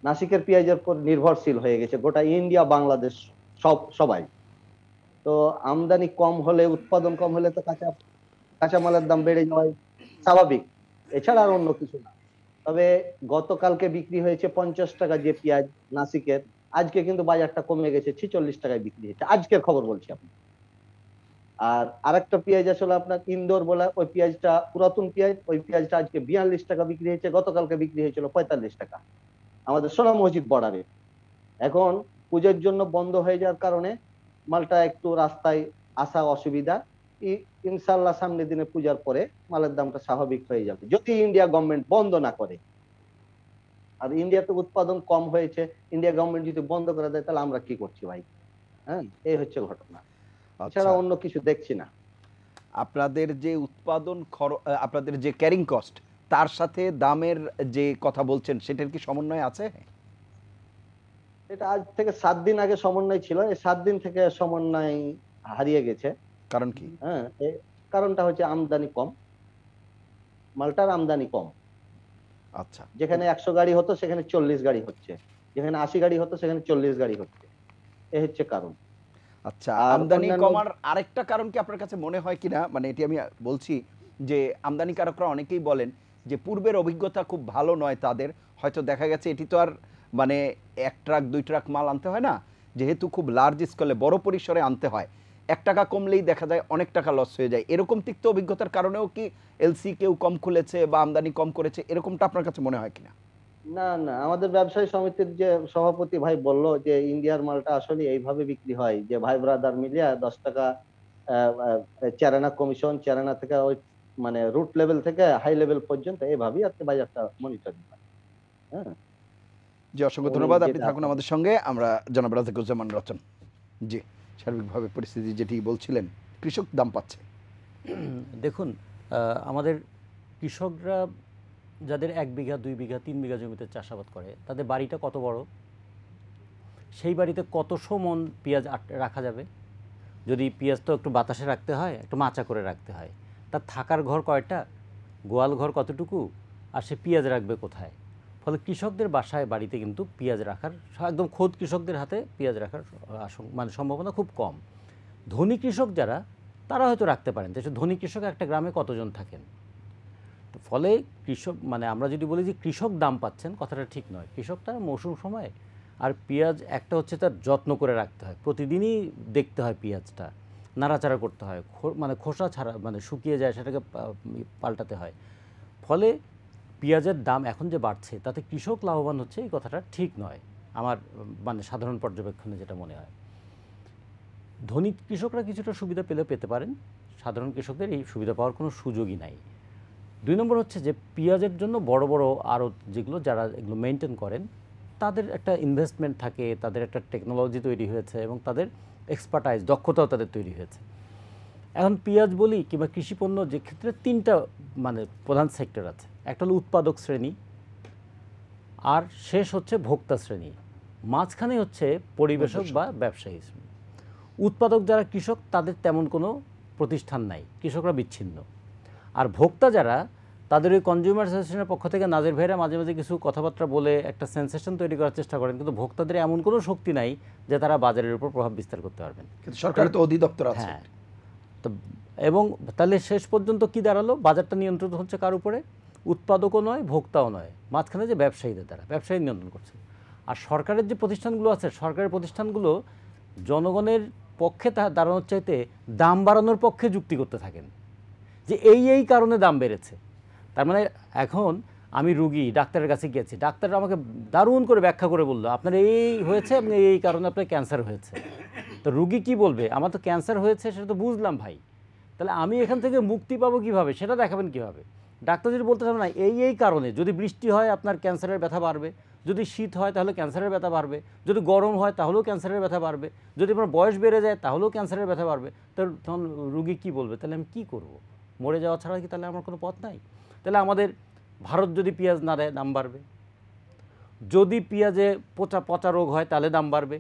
নাসিকের পেঁয়াজের উপর নির্ভরশীল হয়ে গেছে গোটা ইন্ডিয়া, বাংলাদেশ, সবাই। তো আমদানি কম হলে, উৎপাদন কম হলে তো কাঁচামালের দাম বেড়ে যাওয়াই স্বাভাবিক, এছাড়া আর অন্য কিছু না। তবে গতকালকে বিক্রি হয়েছে 50 টাকা যে পেঁয়াজ নাসিকের, আজকে কিন্তু বাজারটা কমে গেছে, 46 টাকায় বিক্রি হয়েছে, আজকের খবর বলছি আপনি। আর আরেকটা পেঁয়াজ আসলে আপনার ইন্দোর বলে, ওই পেঁয়াজটা পুরাতন পেঁয়াজ, ওই পেঁয়াজটা আজকে 42 টাকা বিক্রি হয়েছে, গতকালকে বিক্রি হয়েছিল 45 টাকা আমাদের সোনা মসজিদ বর্ডারে। এখন পুজোর জন্য বন্ধ হয়ে যাওয়ার কারণে মালটা একটু রাস্তায় আসা অসুবিধা। ইনশাল্লাহ সামনের দিনে পূজার পরে মালের দামটা স্বাভাবিক হয়ে যাবে, যদি ইন্ডিয়া গভর্নমেন্ট বন্ধ না করে। আর ইন্ডিয়াতে উৎপাদন কম হয়েছে, ইন্ডিয়া গভর্নমেন্ট যদি বন্ধ করে দেয়, তাহলে আমরা কি করছি ভাই? হ্যাঁ, এই হচ্ছে ঘটনা, এছাড়া আচ্ছা, অন্য কিছু দেখছি না। আপনাদের যে উৎপাদন খরচ, আপনাদের যে ক্যারিং কস্ট, তার সাথে দামের যে কথা বলছেন, সেটার কি সমন্বয় আছে? এটা আজ থেকে 7 দিন আগে সমন্বয় ছিল, এই 7 দিন থেকে সমন্বয় হারিয়ে গেছে। কারণ কি? হ্যাঁ, কারণটা হচ্ছে আমদানি কম, মালটার আমদানি কম। আচ্ছা, যেখানে 100 গাড়ি হতো সেখানে 40 গাড়ি হচ্ছে, যেখানে 80 গাড়ি হতো সেখানে 40 গাড়ি হচ্ছে, এ হচ্ছে কারণ। আচ্ছা, আর আমদানি অন্যান্য কমার আরেকটা কারণ কি আপনার কাছে মনে হয় কিনা, মানে এটি আমি বলছি যে আমদানিকারকরা অনেকেই বলেন যে পূর্বের অভিজ্ঞতা খুব ভালো নয় তাদের, হয়তো দেখা গেছে এটি তো আর মানে 1 ট্রাক 2 ট্রাক মাল আনতে হয় না, যেহেতু খুব লার্জ স্কেলে বড় পরিসরে আনতে হয়, 1 টাকা কমলেই দেখা যায় অনেক টাকা লস হয়ে যায়। এরকম তিক্ত অভিজ্ঞতার কারণেও কি এলসি কেউ কম খুলেছে বা আমদানি কম করেছে, এরকমটা আপনার কাছে মনে হয় কিনা? না না, আমাদের ব্যবসায়ী সমিতির যে সভাপতি ভাই বলল যে ইন্ডিয়ার মালটা আসলে এইভাবে বিক্রি হয়, যে ভাই ব্রাদার মিলিয়ে 10 টাকা চারানা কমিশন, চারানা থেকে ওই মানে রুট লেভেল থেকে হাই লেভেল পর্যন্ত এইভাবেই আর কি বাজারটা মনিটরিং হয়। হ্যাঁ, জি, অসংখ্য উনি ধন্যবাদ। আপনি যেটা থাকুন আমাদের সঙ্গে। আমরা জনাব রাজিকুজ্জামান রতন। জি, সার্বিকভাবে পরিস্থিতি যেটি বলছিলেন, কৃষক দাম পাচ্ছে। দেখুন, আমাদের কৃষকরা যাদের 1 বিঘা 2 বিঘা 3 বিঘা জমিতে চাষাবাদ করে, তাদের বাড়িটা কত বড়, সেই বাড়িতে কতশো মন পেঁয়াজ রাখা যাবে? যদি পেঁয়াজ তো একটু বাতাসে রাখতে হয়, একটু মাচা করে রাখতে হয়, তার থাকার ঘর কয়টা, গোয়াল ঘর কতটুকু, আর সে পেঁয়াজ রাখবে কোথায়? ফলে কৃষকদের বাসায় বাড়িতে কিন্তু পেঁয়াজ রাখার, একদম খোদ কৃষকদের হাতে পেঁয়াজ রাখার মানে সম্ভাবনা খুব কম। ধনী কৃষক যারা, তারা হয়তো রাখতে পারেন। তো ধনী কৃষক একটা গ্রামে কতজন থাকেন? তো ফলে কৃষক, মানে আমরা যদি বলি যে কৃষক দাম পাচ্ছেন, কথাটা ঠিক নয়। কৃষক তার মৌসুম সময়, আর পেঁয়াজ একটা হচ্ছে তার যত্ন করে রাখতে হয়, প্রতিদিনই দেখতে হয়, পেঁয়াজটা নাড়াচাড়া করতে হয়, মানে খোসা ছাড়া, মানে শুকিয়ে যায়, সেটাকে পাল্টাতে হয়। ফলে পেঁয়াজের দাম এখন যে বাড়ছে, তাতে কৃষক লাভবান হচ্ছে, এই কথাটা ঠিক নয় আমার মানে সাধারণ পর্যবেক্ষণে যেটা মনে হয়। ধনী কৃষকরা কিছুটা সুবিধা পেতে পারেন, সাধারণ কৃষকদের এই সুবিধা পাওয়ার কোনো সুযোগই নাই। 2 নম্বর হচ্ছে যে পেঁয়াজের জন্য বড় বড় আড়ত যেগুলো, যারা এগুলো মেনটেন করেন, তাদের একটা ইনভেস্টমেন্ট থাকে, তাদের একটা টেকনোলজি তৈরি হয়েছে, এবং তাদের এক্সপার্টাইজ, দক্ষতাও তাদের তৈরি হয়েছে। এখন পেঁয়াজ বলি কিংবা কৃষিপণ্য, যে ক্ষেত্রে 3টা মানে প্রধান সেক্টর আছে। একটা হলো উৎপাদক শ্রেণী, আর শেষ হচ্ছে ভোক্তা শ্রেণী, মাঝখানে হচ্ছে পরিবেশক বা ব্যবসায়ী শ্রেণী। উৎপাদক যারা কৃষক, তাদের তেমন কোনো প্রতিষ্ঠান নাই, কৃষকরা বিচ্ছিন্ন। আর ভোক্তা যারা, তাদের ওই কনজিউমার অ্যাসোসিয়েশনের পক্ষ থেকে নাজির ভাইরা মাঝে মাঝে কিছু কথাবার্তা বলে একটা সেন্সেশন তৈরি করার চেষ্টা করেন, কিন্তু ভোক্তাদের এমন কোনো শক্তি নাই যে তারা বাজারের উপর প্রভাব বিস্তার করতে পারবেন। কিন্তু সরকারের তো অধিদপ্তর আছে। হ্যাঁ, তো এবং তাহলে শেষ পর্যন্ত কি দাঁড়ালো? বাজারটা নিয়ন্ত্রিত হচ্ছে কার উপরে? উৎপাদকও নয়, ভোক্তাও নয়, মাঝখানে যে ব্যবসায়ীদের দ্বারা, ব্যবসায়ী নিয়ন্ত্রণ করছে। আর সরকারের যে প্রতিষ্ঠানগুলো আছে, সরকারের প্রতিষ্ঠানগুলো জনগণের পক্ষে দাঁড়ানোর চাইতে দাম বাড়ানোর পক্ষে যুক্তি করতে থাকেন, যে এই কারণে দাম বেড়েছে। তার মানে এখন আমি রুগী, ডাক্তারের কাছে গিয়েছি, ডাক্তার আমাকে দারুণ করে ব্যাখ্যা করে বললো, আপনার এই হয়েছে, আপনি এই কারণে আপনার ক্যান্সার হয়েছে। তো রুগী কি বলবে? আমার তো ক্যান্সার হয়েছে, সেটা তো বুঝলাম ভাই, তাহলে আমি এখান থেকে মুক্তি পাবো কীভাবে, সেটা দেখাবেন কীভাবে? ডাক্তার যদি বলতে চান না, এই কারণে, যদি বৃষ্টি হয় আপনার ক্যান্সারের ব্যথা বাড়বে, যদি শীত হয় তাহলে ক্যান্সারের ব্যথা বাড়বে, যদি গরম হয় তাহলেও ক্যান্সারের ব্যথা বাড়বে, যদি আপনার বয়স বেড়ে যায় তাহলেও ক্যান্সারের ব্যথা বাড়বে, তখন রুগী কী বলবে? তাহলে আমি কী করব? মরে যাওয়া ছাড়া কি তাহলে আমার কোনো পথ নাই? তাহলে আমাদের ভারত যদি পেঁয়াজ না দেয়, দাম বাড়বে। যদি পেঁয়াজে পচা রোগ হয়, তাহলে দাম বাড়বে।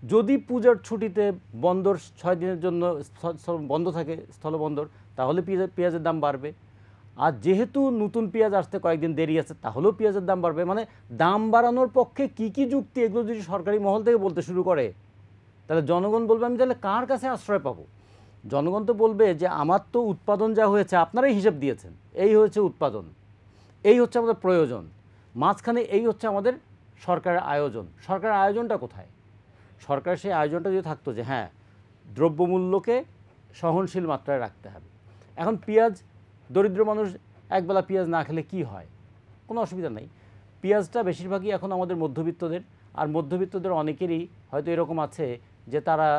যদি পূজার ছুটিতে বন্দর 6 দিনের জন্য বন্ধ থাকে, স্থলবন্দর, তাহলে পেঁয়াজের দাম বাড়বে। আর যেহেতু নতুন পেঁয়াজ আসতে কয়েকদিন দেরি আছে, তাহলেও পেঁয়াজের দাম বাড়বে। মানে দাম বাড়ানোর পক্ষে কি যুক্তি, এগুলো যদি সরকারি মহল থেকে বলতে শুরু করে, তাহলে জনগণ বলবে আমি তাহলে কার কাছে আশ্রয় পাবো? জনগণ তো বলবে যে আমার তো উৎপাদন যা হয়েছে, আপনারাই হিসেব দিয়েছেন, এই হয়েছে উৎপাদন, এই হচ্ছে আমাদের প্রয়োজন, মাঝখানে এই হচ্ছে আমাদের সরকারের আয়োজন। সরকারের আয়োজনটা কোথায়? সরকার সেই আয়োজনটা যদি থাকতো যে হ্যাঁ, দ্রব্যমূল্যকে সহনশীল মাত্রায় রাখতে হবে। এখন পেঁয়াজ, দরিদ্র মানুষ একবেলা পেঁয়াজ না খেলে কি হয়? কোনো অসুবিধা নেই। পেঁয়াজটা বেশিরভাগই এখন আমাদের মধ্যবিত্তদের, আর মধ্যবিত্তদের অনেকেরই হয়তো এরকম আছে যে তারা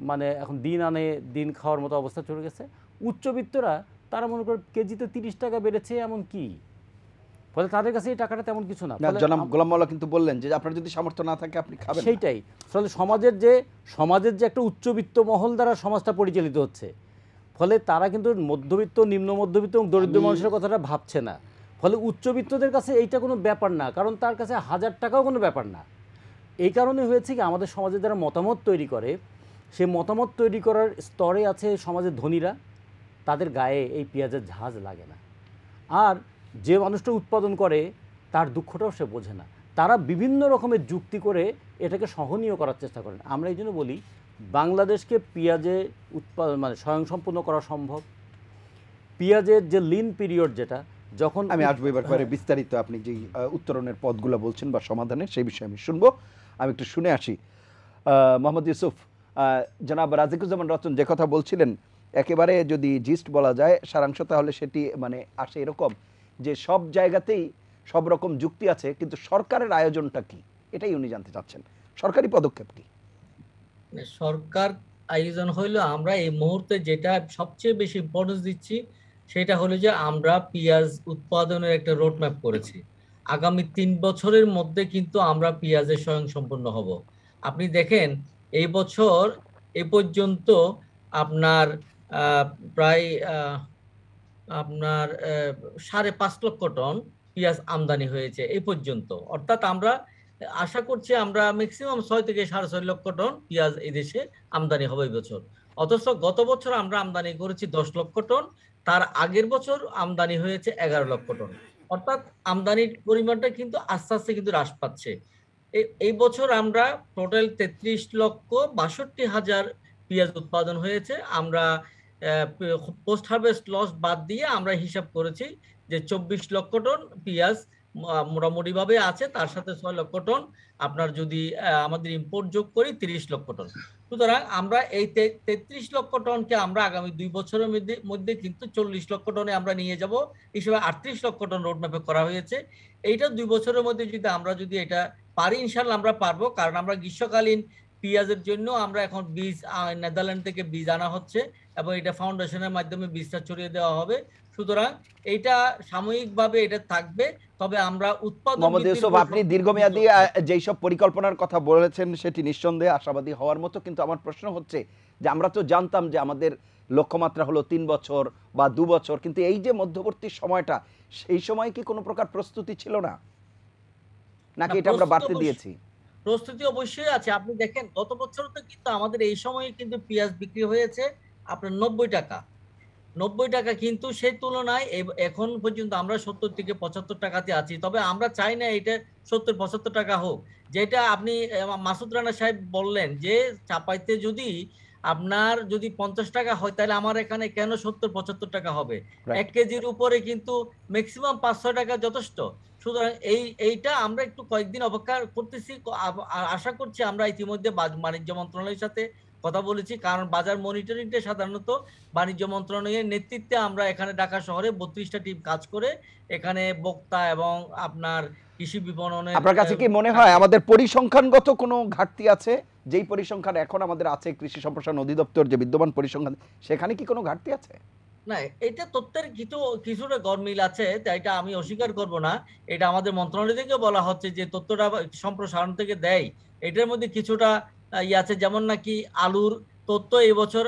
মানে এখন দিন আনে দিন খাওয়ার মতো অবস্থা চলে গেছে। উচ্চবিত্তরা, তারা মনে করে কেজিতে 30 টাকা বেড়েছে এমন কি, ফলে তাদের কাছে এই টাকাটা তেমন কিছু না। জনাব গোলাম মাওলা কিন্তু বললেন যে আপনার যদি সামর্থ্য না থাকে আপনি খাবেন না। সেইটাই ফলে সমাজের যে একটা উচ্চবিত্ত মহল দ্বারা সমাজটা পরিচালিত হচ্ছে, ফলে তারা কিন্তু মধ্যবিত্ত, নিম্ন মধ্যবিত্ত এবং দরিদ্র মানুষের কথাটা ভাবছে না। ফলে উচ্চবিত্তদের কাছে এইটা কোনো ব্যাপার না, কারণ তার কাছে 1000 টাকাও কোনো ব্যাপার না। এই কারণে হয়েছে কি, আমাদের সমাজে যারা মতামত তৈরি করে, সে মতামত তৈরি করার স্তরে আছে সমাজের ধনীরা, তাদের গায়ে এই পেঁয়াজের ঝাঁজ লাগে না। আর যে মানুষটা উৎপাদন করে, তার দুঃখটাও সে বোঝে না। তারা বিভিন্ন রকমের যুক্তি করে এটাকে সহনীয় করার চেষ্টা করেন। আমরা এই জন্য বলি, বাংলাদেশকে পেঁয়াজে উৎপাদন মানে স্বয়ংসম্পূর্ণ করা সম্ভব। পেঁয়াজের যে লিন পিরিয়ড, যেটা যখন আমি আসবো এবার পরে বিস্তারিত, আপনি যে উত্তরণের পথগুলো বলছেন বা সমাধানের, সেই বিষয়ে আমি শুনবো। আমি একটু শুনে আসি। মোহাম্মদ ইউসুফ, জনাব রাজিকুজ্জামান রতন যে কথা বলছিলেন, একেবারে যদি জিস্ট বলা যায়, সারাংশ, তাহলে সেটি মানে আসে এরকম যে সব জায়গাতেই সব রকম যুক্তি আছে, কিন্তু সরকারের আয়োজনটা কি, এটাই উনি জানতে চাচ্ছেন। সরকারি পদক্ষেপ কি? সরকার আয়োজন হইলো, আমরা এই মুহূর্তে যেটা সবচেয়ে বেশি ইম্পর্টেন্স দিচ্ছি, সেটা হলো যে আমরা পেঁয়াজ উৎপাদনের একটা রোডম্যাপ করেছি। আগামী 3 বছরের মধ্যে কিন্তু আমরা পেঁয়াজের স্বয়ংসম্পূর্ণ হব। আপনি দেখেন এই বছর এ পর্যন্ত আপনার আহ, প্রায় আপনার 5.5 লক্ষ টন পেঁয়াজ আমদানি হয়েছে এই পর্যন্ত। অর্থাৎ আমরা আশা করছি আমরা ম্যাক্সিমাম 6 থেকে 6.5 লক্ষ টন পেঁয়াজ এই দেশে আমদানি হবে এই বছর। অথচ গত বছর আমরা আমদানি করেছি 10 লক্ষ টন, তার আগের বছর আমদানি হয়েছে 11 লক্ষ টন। অর্থাৎ আমদানির পরিমাণটা কিন্তু আস্তে আস্তে কিন্তু হ্রাস পাচ্ছে। এই বছর আমরা টোটাল 33,62,000 পেঁয়াজ উৎপাদন হয়েছে। আমরা পোস্ট হারভেস্ট লস বাদ দিয়ে আমরা হিসাব করেছি যে 24 লক্ষ টন পেঁয়াজ মোটামুটি ভাবে আছে, তার সাথে 6 লক্ষ টন আপনার যদি আমাদের ইম্পোর্ট যোগ করি 30 লক্ষ টন। সুতরাং আমরা এই 33 লক্ষ টনকে আমরা আগামী 2 বছরের মধ্যে কিন্তু 40 লক্ষ টনে আমরা নিয়ে যাব হিসেবে 38 লক্ষ টন রোড ম্যাপে করা হয়েছে। এইটা 2 বছরের মধ্যে যদি এটা পারি, ইনশাল্লাহ আমরা পারবো। কারণ আমরা গ্রীষ্মকালীন পেঁয়াজের জন্য আমরা এখন বীজ নেদারল্যান্ড থেকে বীজ আনা হচ্ছে এবং এটা ফাউন্ডেশনের মাধ্যমে বীজটা ছড়িয়ে দেওয়া হবে। সুতরাং এইটা সাময়িকভাবে এটা থাকবে, তবে আমরা উৎপাদন মোহাম্মদ ইউসুফ, আপনি দীর্ঘমেয়াদী যেই সব পরিকল্পনার কথা বলেছেন সেটি নিঃসন্দেহে আশাবাদী হওয়ার মতো, কিন্তু আমার প্রশ্ন হচ্ছে যে আমরা তো জানতাম যে আমাদের লক্ষ্যমাত্রা হলো 3 বছর বা 2 বছর, কিন্তু এই যে মধ্যবর্তী সময়টা, সেই সময় কি কোনো প্রকার প্রস্তুতি ছিল না, নাকি এটা আমরা বাড়তে দিয়েছি? প্রস্তুতি অবশ্যই আছে। আপনি দেখেন গত বছর তো কিন্তু আমাদের এই সময়ে কিন্তু পেঁয়াজ বিক্রি হয়েছে আপনার 90 টাকা। 90 টাকা, কিন্তু সেই তুলনায় এখন পর্যন্ত আমরা 70 থেকে 75 টাকাতে আছি। তবে আমরা চাই না এটা 70-75 টাকা হোক। যেটা আপনি মাসুদ রানা সাহেব বললেন যে চাপাইতে যদি আপনার যদি 50 টাকা হয় তাহলে আমার এখানে কেন 70-75 টাকা হবে? 1 কেজির উপরে কিন্তু ম্যাক্সিমাম 5-6 টাকা যথেষ্ট। সুতরাং এইটা আমরা একটু কয়েকদিন অপেক্ষা করতেছি। আশা করছি আমরা ইতিমধ্যে বাণিজ্য মন্ত্রণালয়ের সাথে কথা বলেছি, কারণ বাজার মনিটরিংটা সাধারণত বাণিজ্য মন্ত্রণালয়ের নেতৃত্বে আমরা এখানে ঢাকা শহরে 32টা টিম কাজ করে এখানে বক্তা এবং আপনার কৃষি বিপণনের। আপনার কাছে কি মনে হয় আমাদের পরিসংখ্যানগত কোনো ঘাটতি আছে? যেই পরিসংখ্যান এখন আমাদের আছে কৃষি সম্প্রসারণ অধিদপ্তর যে বিদ্যমান পরিসংখ্যান, সেখানে কি কোনো ঘাটতি আছে? না, এটা তথ্যের কিছুটা গরমিল আছে, তাই এটা আমি অস্বীকার করব না। এটা আমাদের মন্ত্রণালয় থেকে বলা হচ্ছে যে তথ্যটা সম্প্রসারণ থেকে দেয়, এটার মধ্যে কিছুটা আছে। যেমন নাকি আলুর তথ্য এই বছর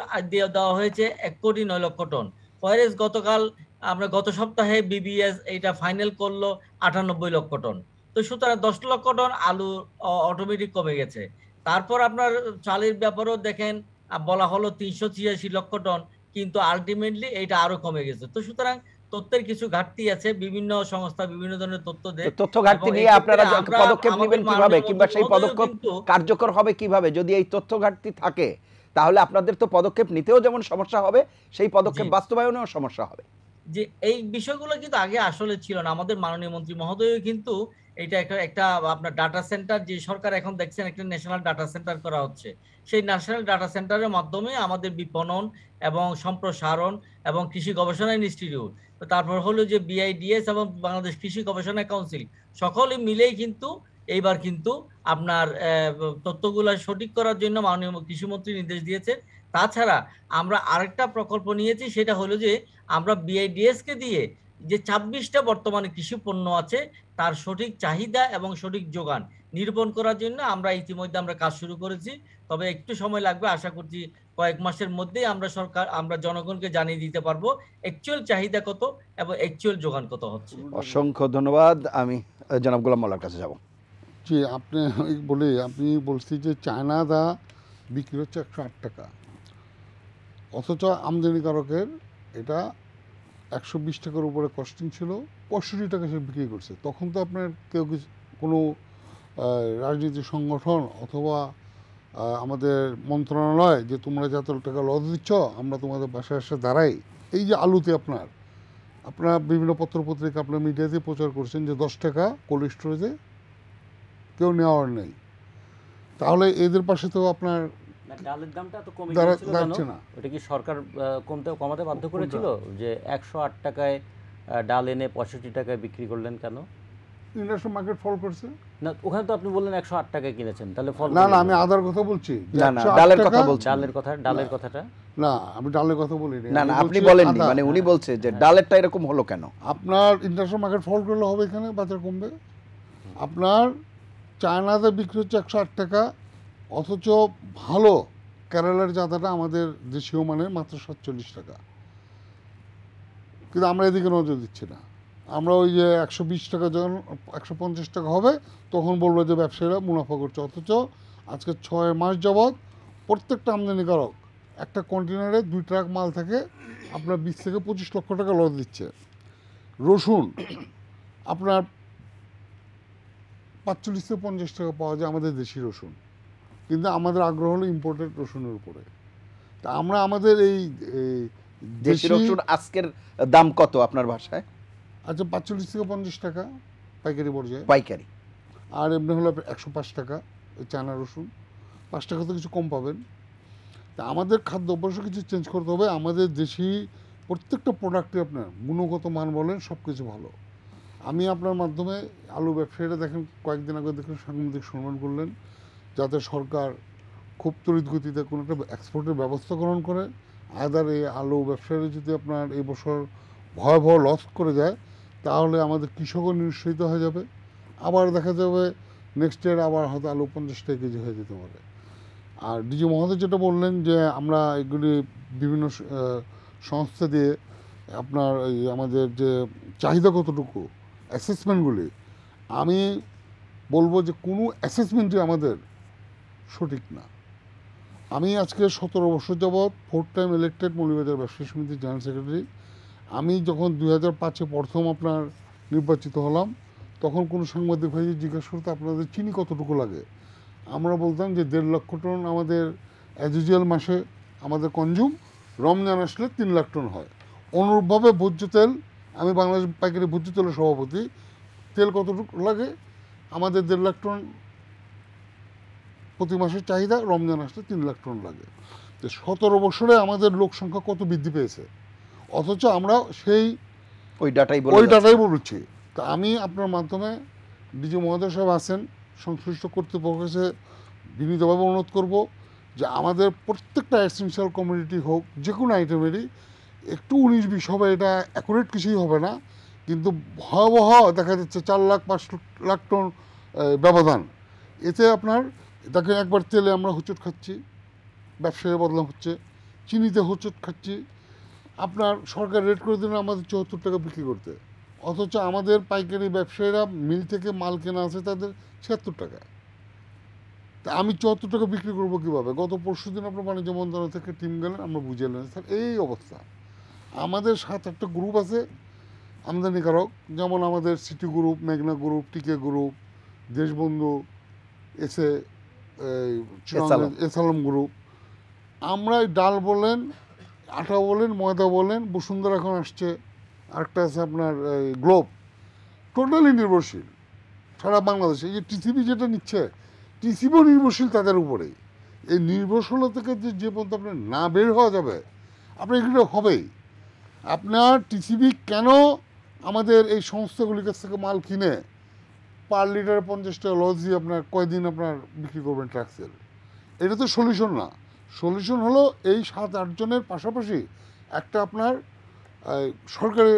দেওয়া হয়েছে 1,09,00,000 টন, ফয়েজ গত সপ্তাহে বিবিএস এটা ফাইনাল করলো 98 লক্ষ টন। তো সুতরাং 10 লক্ষ টন আলু অটোমেটিক কমে গেছে। তারপর আপনার চালের ব্যাপারেও দেখেন বলা হলো 386 লক্ষ টন, কিন্তু আলটিমেটলি এটা আরো কমে গেছে। তো সুতরাং তথ্যের কিছু ঘাটতি আছে, বিভিন্ন সংস্থা বিভিন্ন ধরনের তথ্য দেয়। তথ্য ঘাটতি নিয়ে আপনারা পদক্ষেপ নেবেন কিভাবে, কিংবা সেই পদক্ষেপ কার্যকর হবে কিভাবে? যদি এই তথ্য ঘাটতি থাকে তাহলে আপনাদের তো পদক্ষেপ নিতেও যেমন সমস্যা হবে, সেই পদক্ষেপ বাস্তবায়নেও সমস্যা হবে। যে এই বিষয়গুলো কিন্তু আগে আসলে ছিল না। আমাদের মাননীয় মন্ত্রী মহোদয় কিন্তু এটা একটা আপনার ডাটা সেন্টার, যে সরকার এখন দেখছেন একটা ন্যাশনাল ডাটা সেন্টার করা হচ্ছে, সেই ন্যাশনাল ডাটা সেন্টারের মাধ্যমে আমাদের বিপণন এবং সম্প্রসারণ এবং কৃষি গবেষণা ইনস্টিটিউট, তারপর হলো যে বিআইডিএস এবং বাংলাদেশ কৃষি গবেষণা কাউন্সিল, সকলে মিলেই কিন্তু এইবার কিন্তু আপনার তথ্যগুলো সঠিক করার জন্য মাননীয় কৃষিমন্ত্রী নির্দেশ দিয়েছেন। তাছাড়া আমরা আরেকটা প্রকল্প নিয়েছি, সেটা হলো যে আমরা বিআইডিএস কে দিয়ে যে 26টা বর্তমানে কৃষি পণ্য আছে তার সঠিক চাহিদা এবং সঠিক যোগান নিরূপণ করার জন্য আমরা ইতিমধ্যে কাজ শুরু করেছি। তবে একটু সময় লাগবে, আশা করছি কয়েক মাসের মধ্যেই আমরা জনগণকে জানিয়ে দিতে পারবো অ্যাকচুয়াল চাহিদা কত এবং অ্যাকচুয়াল যোগান কত হচ্ছে। অসংখ্য ধন্যবাদ। আমি জনাব গোলাম মোল্লার কাছে যাব। জি, আপনি বলছি যে চায়না দা বিক্রি হচ্ছে 108 টাকা, অথচ আমদানিকারকের এটা 120 টাকার উপরে কস্টিং ছিল, 65 টাকা সে বিক্রি করছে। তখন তো আপনার কোনো রাজনৈতিক সংগঠন অথবা আমাদের মন্ত্রণালয় যে তোমরা যত টাকা লস দিচ্ছ আমরা তোমাদের বাসায় এসে দাঁড়াই। এই যে আলুতে আপনারা বিভিন্ন পত্রপত্রিকা আপনার মিডিয়াতে প্রচার করছেন যে 10 টাকা কোল্ড স্টোরেজে কেউ নেওয়ার নেই, তাহলে এদের পাশে তো আপনার ডালের দামটা তো কমে যাচ্ছে না। ওটা কি সরকার কমাতে বাধ্য করেছিল যে 108 টাকায় ডাল এনে 65 টাকায় বিক্রি করলেন কেন? ইন্টারন্যাশনাল মার্কেট ফল করছে। না ওখানে তো আপনি বললেন 108 টাকায় কিনেছেন, তাহলে ফল না না, আমি আদার কথা বলছি। না না, ডালের কথা বলছি। ডালের কথাটা না, আমি ডালের কথা বলিনি। না না, আমি আপনি বলছি বলেননি, আদা। মানে উনি বলছে যে ডালেরটা এরকম হলো কেন। আপনার ইন্টারন্যাশনাল মার্কেট ফল করলে হবে, এখানে বাজার কমবে। আপনার চায়নাতে বিক্রি হচ্ছে 108 টাকা, অথচ ভালো কেরালার জাদাটা আমাদের দেশীয় মানের মাত্র 47 টাকা। কিন্তু আমরা এদিকে নজর দিচ্ছি না। আমরা ওই যে 120 টাকা যখন 150 টাকা হবে তখন বলবো যে ব্যবসায়ীরা মুনাফা করছে, অথচ আজকে 6 মাস যাবৎ প্রত্যেকটা আমদানিকারক একটা কন্টেনারে 2 ট্রাক মাল থাকে, আপনার 20 থেকে 25 লক্ষ টাকা লস দিচ্ছে। রসুন আপনার 45 থেকে 50 টাকা পাওয়া যায় আমাদের দেশি রসুন, কিন্তু আমাদের আগ্রহ হলো ইম্পোর্টেড রসুনের উপরে। তা আমরা আমাদের এই দেশি রসুন আজকের দাম কত আপনার ভাষায়? আচ্ছা 45 থেকে 50 টাকা পাইকারি পর্যায়ে, পাইকারি। আর এমনি হলো 105 টাকা ওই চায়না রসুন। 5 টাকা তো কিছু কম পাবেন। তা আমাদের খাদ্য অভ্যাস কিছু চেঞ্জ করতে হবে। আমাদের দেশি প্রত্যেকটা প্রোডাক্টে আপনার গুণগত মান বলেন সব কিছু ভালো। আমি আপনার মাধ্যমে আলু ব্যবসায়ীরা দেখেন কয়েকদিন আগে দেখুন সাংবাদিক সম্মান করলেন যাতে সরকার খুব তড়িৎ গতিতে কোনো একটা এক্সপোর্টের ব্যবস্থা গ্রহণ করে। আদার এই আলু ব্যবসায়ীরা যদি আপনার এই বছর ভয়াবহ লস করে যায় তাহলে আমাদের কৃষকও নিরুৎসাহিত হয়ে যাবে। আবার দেখা যাবে নেক্সট ইয়ার আবার হয়তো আলু 50 টাকা কেজি হয়ে যেতে পারে। আর ডিজি মহোদয় যেটা বললেন যে আমরা এগুলি বিভিন্ন সংস্থা দিয়ে আপনার এই আমাদের যে চাহিদা কতটুকু অ্যাসেসমেন্টগুলি, আমি বলবো যে কোনো অ্যাসেসমেন্টই আমাদের সঠিক না। আমি আজকে 17 বছর যাবৎ 4th টাইম ইলেক্টেড মৌলভীবাজার ব্যবসায়ী সমিতির জেনারেল সেক্রেটারি। আমি যখন 2005-এ প্রথম আপনার নির্বাচিত হলাম তখন কোনো সাংবাদিক ভাই জিজ্ঞাসা করতো আপনাদের চিনি কতটুকু লাগে, আমরা বলতাম যে 1.5 লক্ষ টন আমাদের অ্যাজ ইউজুয়াল মাসে আমাদের কনজিউম, রমজান আসলে 3 লাখ টন হয়। অনুরূপভাবে ভোজ্য তেল, আমি বাংলাদেশ পাইকারি ভোজ্য তেলের সভাপতি, তেল কতটুকু লাগে আমাদের 1.5 লাখ টন প্রতি মাসের চাহিদা, রমজান আসলে 3 লাখ টন লাগে। তো 17 বছরে আমাদের লোক সংখ্যা কত বৃদ্ধি পেয়েছে, অথচ আমরা সেই ওই ডাটাই বলছি। তা আমি আপনার মাধ্যমে ডিজি মহোদয় সাহেব আছেন, সংশ্লিষ্ট কর্তৃপক্ষের কাছে বিনীতভাবে অনুরোধ করব যে আমাদের প্রত্যেকটা এসেনশিয়াল কমিউনিটি হোক যে কোনো আইটেমেরই একটু 19-20 হবে, এটা অ্যাকুরেট কিছুই হবে না, কিন্তু ভয়াবহ দেখা যাচ্ছে 4 লাখ 5 লাখ টন ব্যবধান। এতে আপনার দেখেন একবার তেলে আমরা হোঁচট খাচ্ছি, ব্যবসায়ী বদলাম হচ্ছে, চিনিতে হোঁচট খাচ্ছি। আপনার সরকার রেট করে দিলেন আমাদের 74 টাকা বিক্রি করতে, অথচ আমাদের পাইকারি ব্যবসায়ীরা মিল থেকে মাল কেনা আছে তাদের 76 টাকা। তা আমি 74 টাকা বিক্রি করবো কীভাবে? গত পরশু দিন আপনার বাণিজ্য মন্ত্রণালয় থেকে টিম গেলেন, আমরা বুঝিয়ে নিলেন স্যার এই অবস্থা। আমাদের 7-8টা গ্রুপ আছে আমদানিকারক, যেমন আমাদের সিটি গ্রুপ, মেঘনা গ্রুপ, টিকে গ্রুপ, দেশবন্ধু, এসালম গ্রুপ। আমরা ডাল বলেন, আটা বলেন, ময়দা বলেন, বসুন্ধরা এখন আসছে, আরেকটা আছে আপনার গ্লোব, টোটালি নির্ভরশীল সারা বাংলাদেশে। এই যে টিসিবি যেটা নিচ্ছে, টিসিবিও নির্ভরশীল তাদের উপরেই। এই নির্ভরশীলতা থেকে যে পর্যন্ত আপনার না বের হওয়া যাবে আপনার এগুলো হবেই। আপনার টিসিবি কেন আমাদের এই সংস্থাগুলির কাছ থেকে মাল কিনে পার লিটারে 50 টাকা লস দিয়ে আপনার কয়দিন আপনার বিক্রি করবেন ট্রাক সেল? এটা তো সলিউশন না। সলিউশন হলো এই 7-8 জনের পাশাপাশি একটা আপনার সরকারি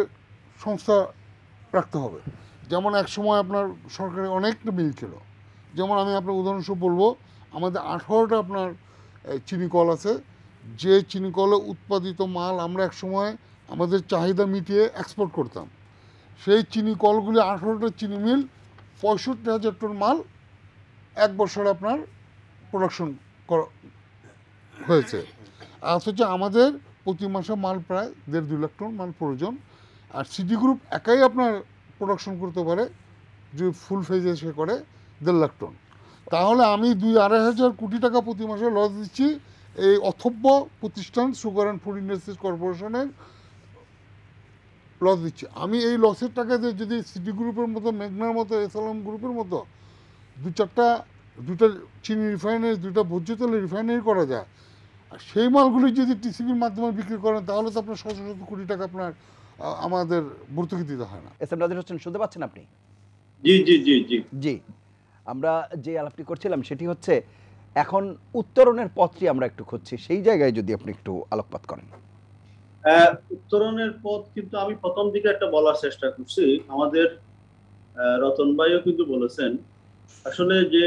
সংস্থা রাখতে হবে। যেমন এক সময় আপনার সরকারি অনেকটা মিল ছিল, যেমন আমি আপনার উদাহরণস্বরূপ বলবো আমাদের 18টা আপনার চিনি কল আছে, যে চিনি কলে উৎপাদিত মাল আমরা এক সময় আমাদের চাহিদা মিটিয়ে এক্সপোর্ট করতাম। সেই চিনি কলগুলি 18টা চিনি মিল 65,000 টন মাল এক বছর আপনার প্রোডাকশন হয়েছে। অথচ আমাদের প্রতি মাসে মাল প্রায় 1.5-2 লাখ টন মাল প্রয়োজন। আর সিটি গ্রুপ একাই আপনার প্রোডাকশন করতে পারে, যে ফুল ফেজে সে করে 1.5 লাখ টন। তাহলে আমি 2-2.5 হাজার কোটি টাকা প্রতি মাসে লস দিচ্ছি এই অথব্য প্রতিষ্ঠান সুগার অ্যান্ড ফুড ইন্ডাস্ট্রিজ কর্পোরেশনের লস দিচ্ছি। আমি এই লসের টাকা দিয়ে যদি সিটি গ্রুপের মতো, মেঘনার মতো, এসালাম গ্রুপের মতো 2-4টা চিনি রিফাইনারি, 2টা ভোজ্য তেলের রিফাইনারি করা যায়, আর সেই মালগুলি যদি টিসিবির মাধ্যমে বিক্রি করেন তাহলে তো আপনার 100-100 কোটি টাকা আপনার আমাদের ভর্তুকি দিতে হয় না। এস এম নাজির হোসেন শুনতে পাচ্ছেন আপনি? জি জি জি জি জি, আমরা যে আলাপটি করছিলাম সেটি হচ্ছে এখন উত্তরণের পথটি আমরা একটু খুঁজছি, সেই জায়গায় যদি আপনি একটু আলোকপাত করেন। উত্তরণের পথ কিন্তু আমি প্রথম দিকে একটা বলার চেষ্টা করছি। আমাদের রতন ভাইও কিন্তু বলেছেন আসলে যে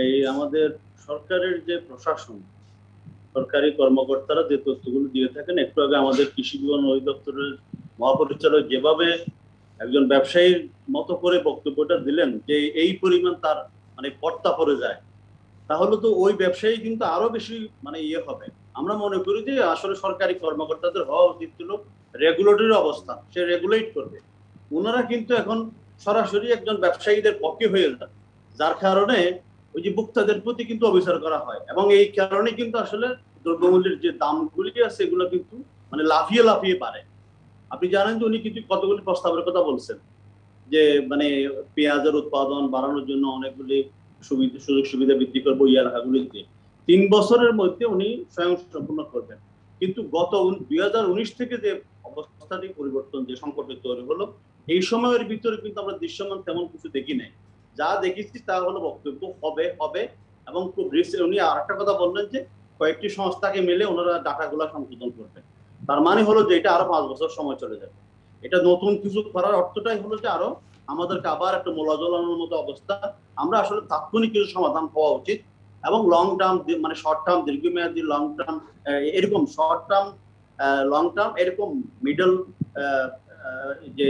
এই আমাদের সরকারের যে প্রশাসন, সরকারি কর্মকর্তারা যে তথ্যগুলো দিয়ে থাকেন, একটু আগে আমাদের কৃষি বিপণন অধিদপ্তরের মহাপরিচালক যেভাবে একজন ব্যবসায়ীর মতো করে বক্তব্যটা দিলেন যে এই পরিমাণ তার মানে পর্তা পড়ে যায়, তাহলে তো ওই ব্যবসায়ী কিন্তু আরো বেশি মানে ইয়ে হবে। আমরা মনে করি যে আসলে সরকারি কর্মকর্তাদের হওয়া উচিত ছিল রেগুলেটরি অবস্থান, সে রেগুলেট করবে। ওনারা কিন্তু এখন সরাসরি একজন ব্যবসায়ীদের পক্ষে হয়ে যায়, যার কারণে ওই যে ভোক্তাদের প্রতি কিন্তু অবিচার করা হয়, এবং এই কারণে কিন্তু আসলে দ্রব্যমূল্যের যে দামগুলি আছে এগুলো কিন্তু মানে লাফিয়ে লাফিয়ে বাড়ে। আপনি জানেন যে উনি কিন্তু কতগুলি প্রস্তাবের কথা বলছেন যে মানে পেঁয়াজের উৎপাদন বাড়ানোর জন্য অনেকগুলি সুযোগ সুবিধা বৃদ্ধি করবো এই এলাকাগুলিতে। 3 বছরের মধ্যে উনি স্বয়ং সম্পূর্ণ করবেন, কিন্তু গত 2019 থেকে যে অবস্থাটি পরিবর্তন, যে সংকটে তৈরি হলো, এই সময়ের ভিতরে কিন্তু আমরা দৃশ্যমান তেমন কিছু দেখি নাই। যা দেখেছি তা হলো বক্তব্য হবে হবে, এবং খুব উনি আর একটা কথা বললেন যে কয়েকটি সংস্থাকে মিলে ওনারা ডাটাগুলা সংশোধন করবেন। তার মানে হলো যে এটা আরো 5 বছর সময় চলে যাবে। এটা নতুন কিছু করার অর্থটাই হলো যে আরো আমাদেরকে আবার একটা মোলা জলানোর মতো অবস্থা। আমরা আসলে তাৎক্ষণিক কিছু সমাধান হওয়া উচিত, এবং লং টার্ম মানে শর্ট টার্ম, দীর্ঘমেয়াদী, লং টার্ম, এরকম শর্ট টার্ম, লং টার্ম, এরকম মিডল যে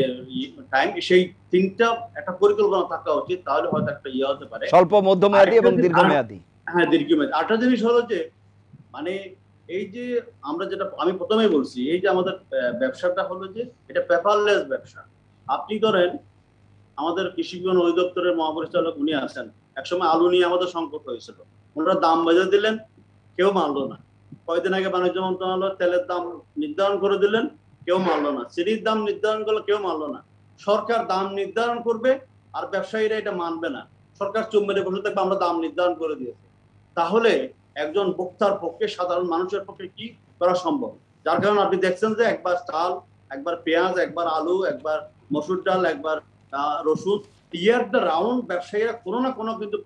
টাইম, সেই তিনটা একটা পরিকল্পনা থাকা উচিত, তাহলে হয়তো একটা ইয়ে হতে পারে। স্বল্প, মধ্যমেয়াদী এবং দীর্ঘমেয়াদী। হ্যাঁ, দীর্ঘমেয়াদী। আরেকটা জিনিস হলো যে মানে এই যে আমরা যেটা আমি প্রথমেই বলছি, এই যে আমাদের ব্যবসাটা হলো যে এটা পেপারলেস ব্যবসা। আপনি ধরেন আমাদের কৃষি বিপণন অধিদপ্তরের মহাপরিচালক উনি আছেন, একসময় আলু নিয়ে আমাদের সংকট হয়েছিল, ওনারা দাম বেঁধে দিলেন, কেউ মানলো না। কয়েকদিন আগে বাণিজ্য মন্ত্রণালয় তেলের দাম নির্ধারণ করে দিলেন, কেউ মানলো না। চিনির দাম নির্ধারণ করলে কেউ মানলো না। সরকার দাম নির্ধারণ করবে আর ব্যবসায়ীরা এটা মানবে না, সরকার চুপ মেরে বসে থাকবে আমরা দাম নির্ধারণ করে দিয়েছি। তাহলে একজন ভোক্তার পক্ষে, সাধারণ মানুষের পক্ষে কি করা সম্ভব? যার কারণে আপনি দেখছেন যে একবার চাল, একবার পেঁয়াজ, একবার আলু, একবার মসুর ডাল, একবার রসুন, ইয়ার দ্য রাউন্ড ব্যবসায়ীরা কোনো না কোনো কিন্তু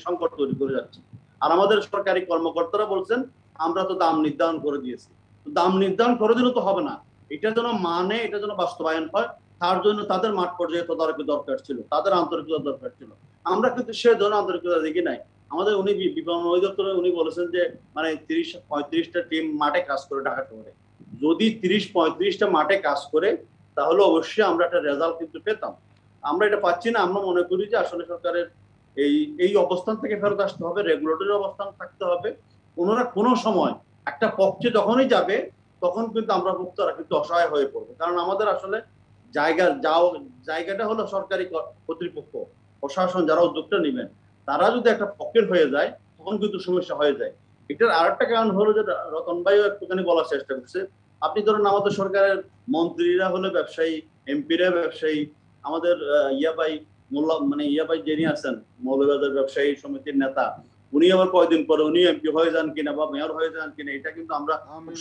সংকট তৈরি করে যাচ্ছে। আর আমাদের সরকারি কর্মকর্তারা বলছেন আমরা তো দাম নির্ধারণ করে দিয়েছি। দাম নির্ধারণ করে দিলে তো হবে না, এটা যেন মানে এটা যেন বাস্তবায়ন হয়, তার জন্য তাদের মাঠ পর্যায়ে তদারকি দরকার ছিল, তাদের আন্তরিকতা দরকার ছিল। আমরা কিন্তু সে ধরনের আন্তরিকতা দেখি নাই। আমাদের উনি বিপণন অধিদপ্তরে উনি বলেছেন যে মানে 30-35টা টিম মাঠে কাজ করে ঢাকা শহরে। যদি 30-35টা মাঠে কাজ করে তাহলে অবশ্যই আমরা একটা রেজাল্ট কিন্তু পেতাম। আমরা এটা পাচ্ছি না। আমরা মনে করি যে আসলে সরকারের এই এই অবস্থান থেকে ফেরত আসতে হবে, রেগুলেটরি অবস্থান থাকতে হবে। ওনারা কোনো সময় একটা পক্ষে যখনই যাবে তখন কিন্তু আমরা ভোক্তারা কিন্তু অসহায় হয়ে পড়বো, কারণ আমাদের আসলে জায়গাটা হলো সরকারি কর্তৃপক্ষ, প্রশাসন, যারা উদ্যোগটা নেবেন তারা যদি একটা পক্ষের হয়ে যায় তখন কিন্তু সমস্যা হয়ে যায়। এটার আর একটা কারণ হলো যে রতন ভাইও একটুখানি বলার চেষ্টা করছে। আপনি ধরুন আমাদের সরকারের মন্ত্রীরা হলো ব্যবসায়ী, এমপিরা ব্যবসায়ী, আমাদের ইয়াবাই মোল্লা মানে ইয়াবাই যিনি আছেন মৌলবাজার ব্যবসায়ী সমিতির নেতা, উনি আবার কয়দিন পরে উনি এমপি হয়ে যান কিনা বা মেয়র হয়ে যান কিনা, এটা কিন্তু আমরা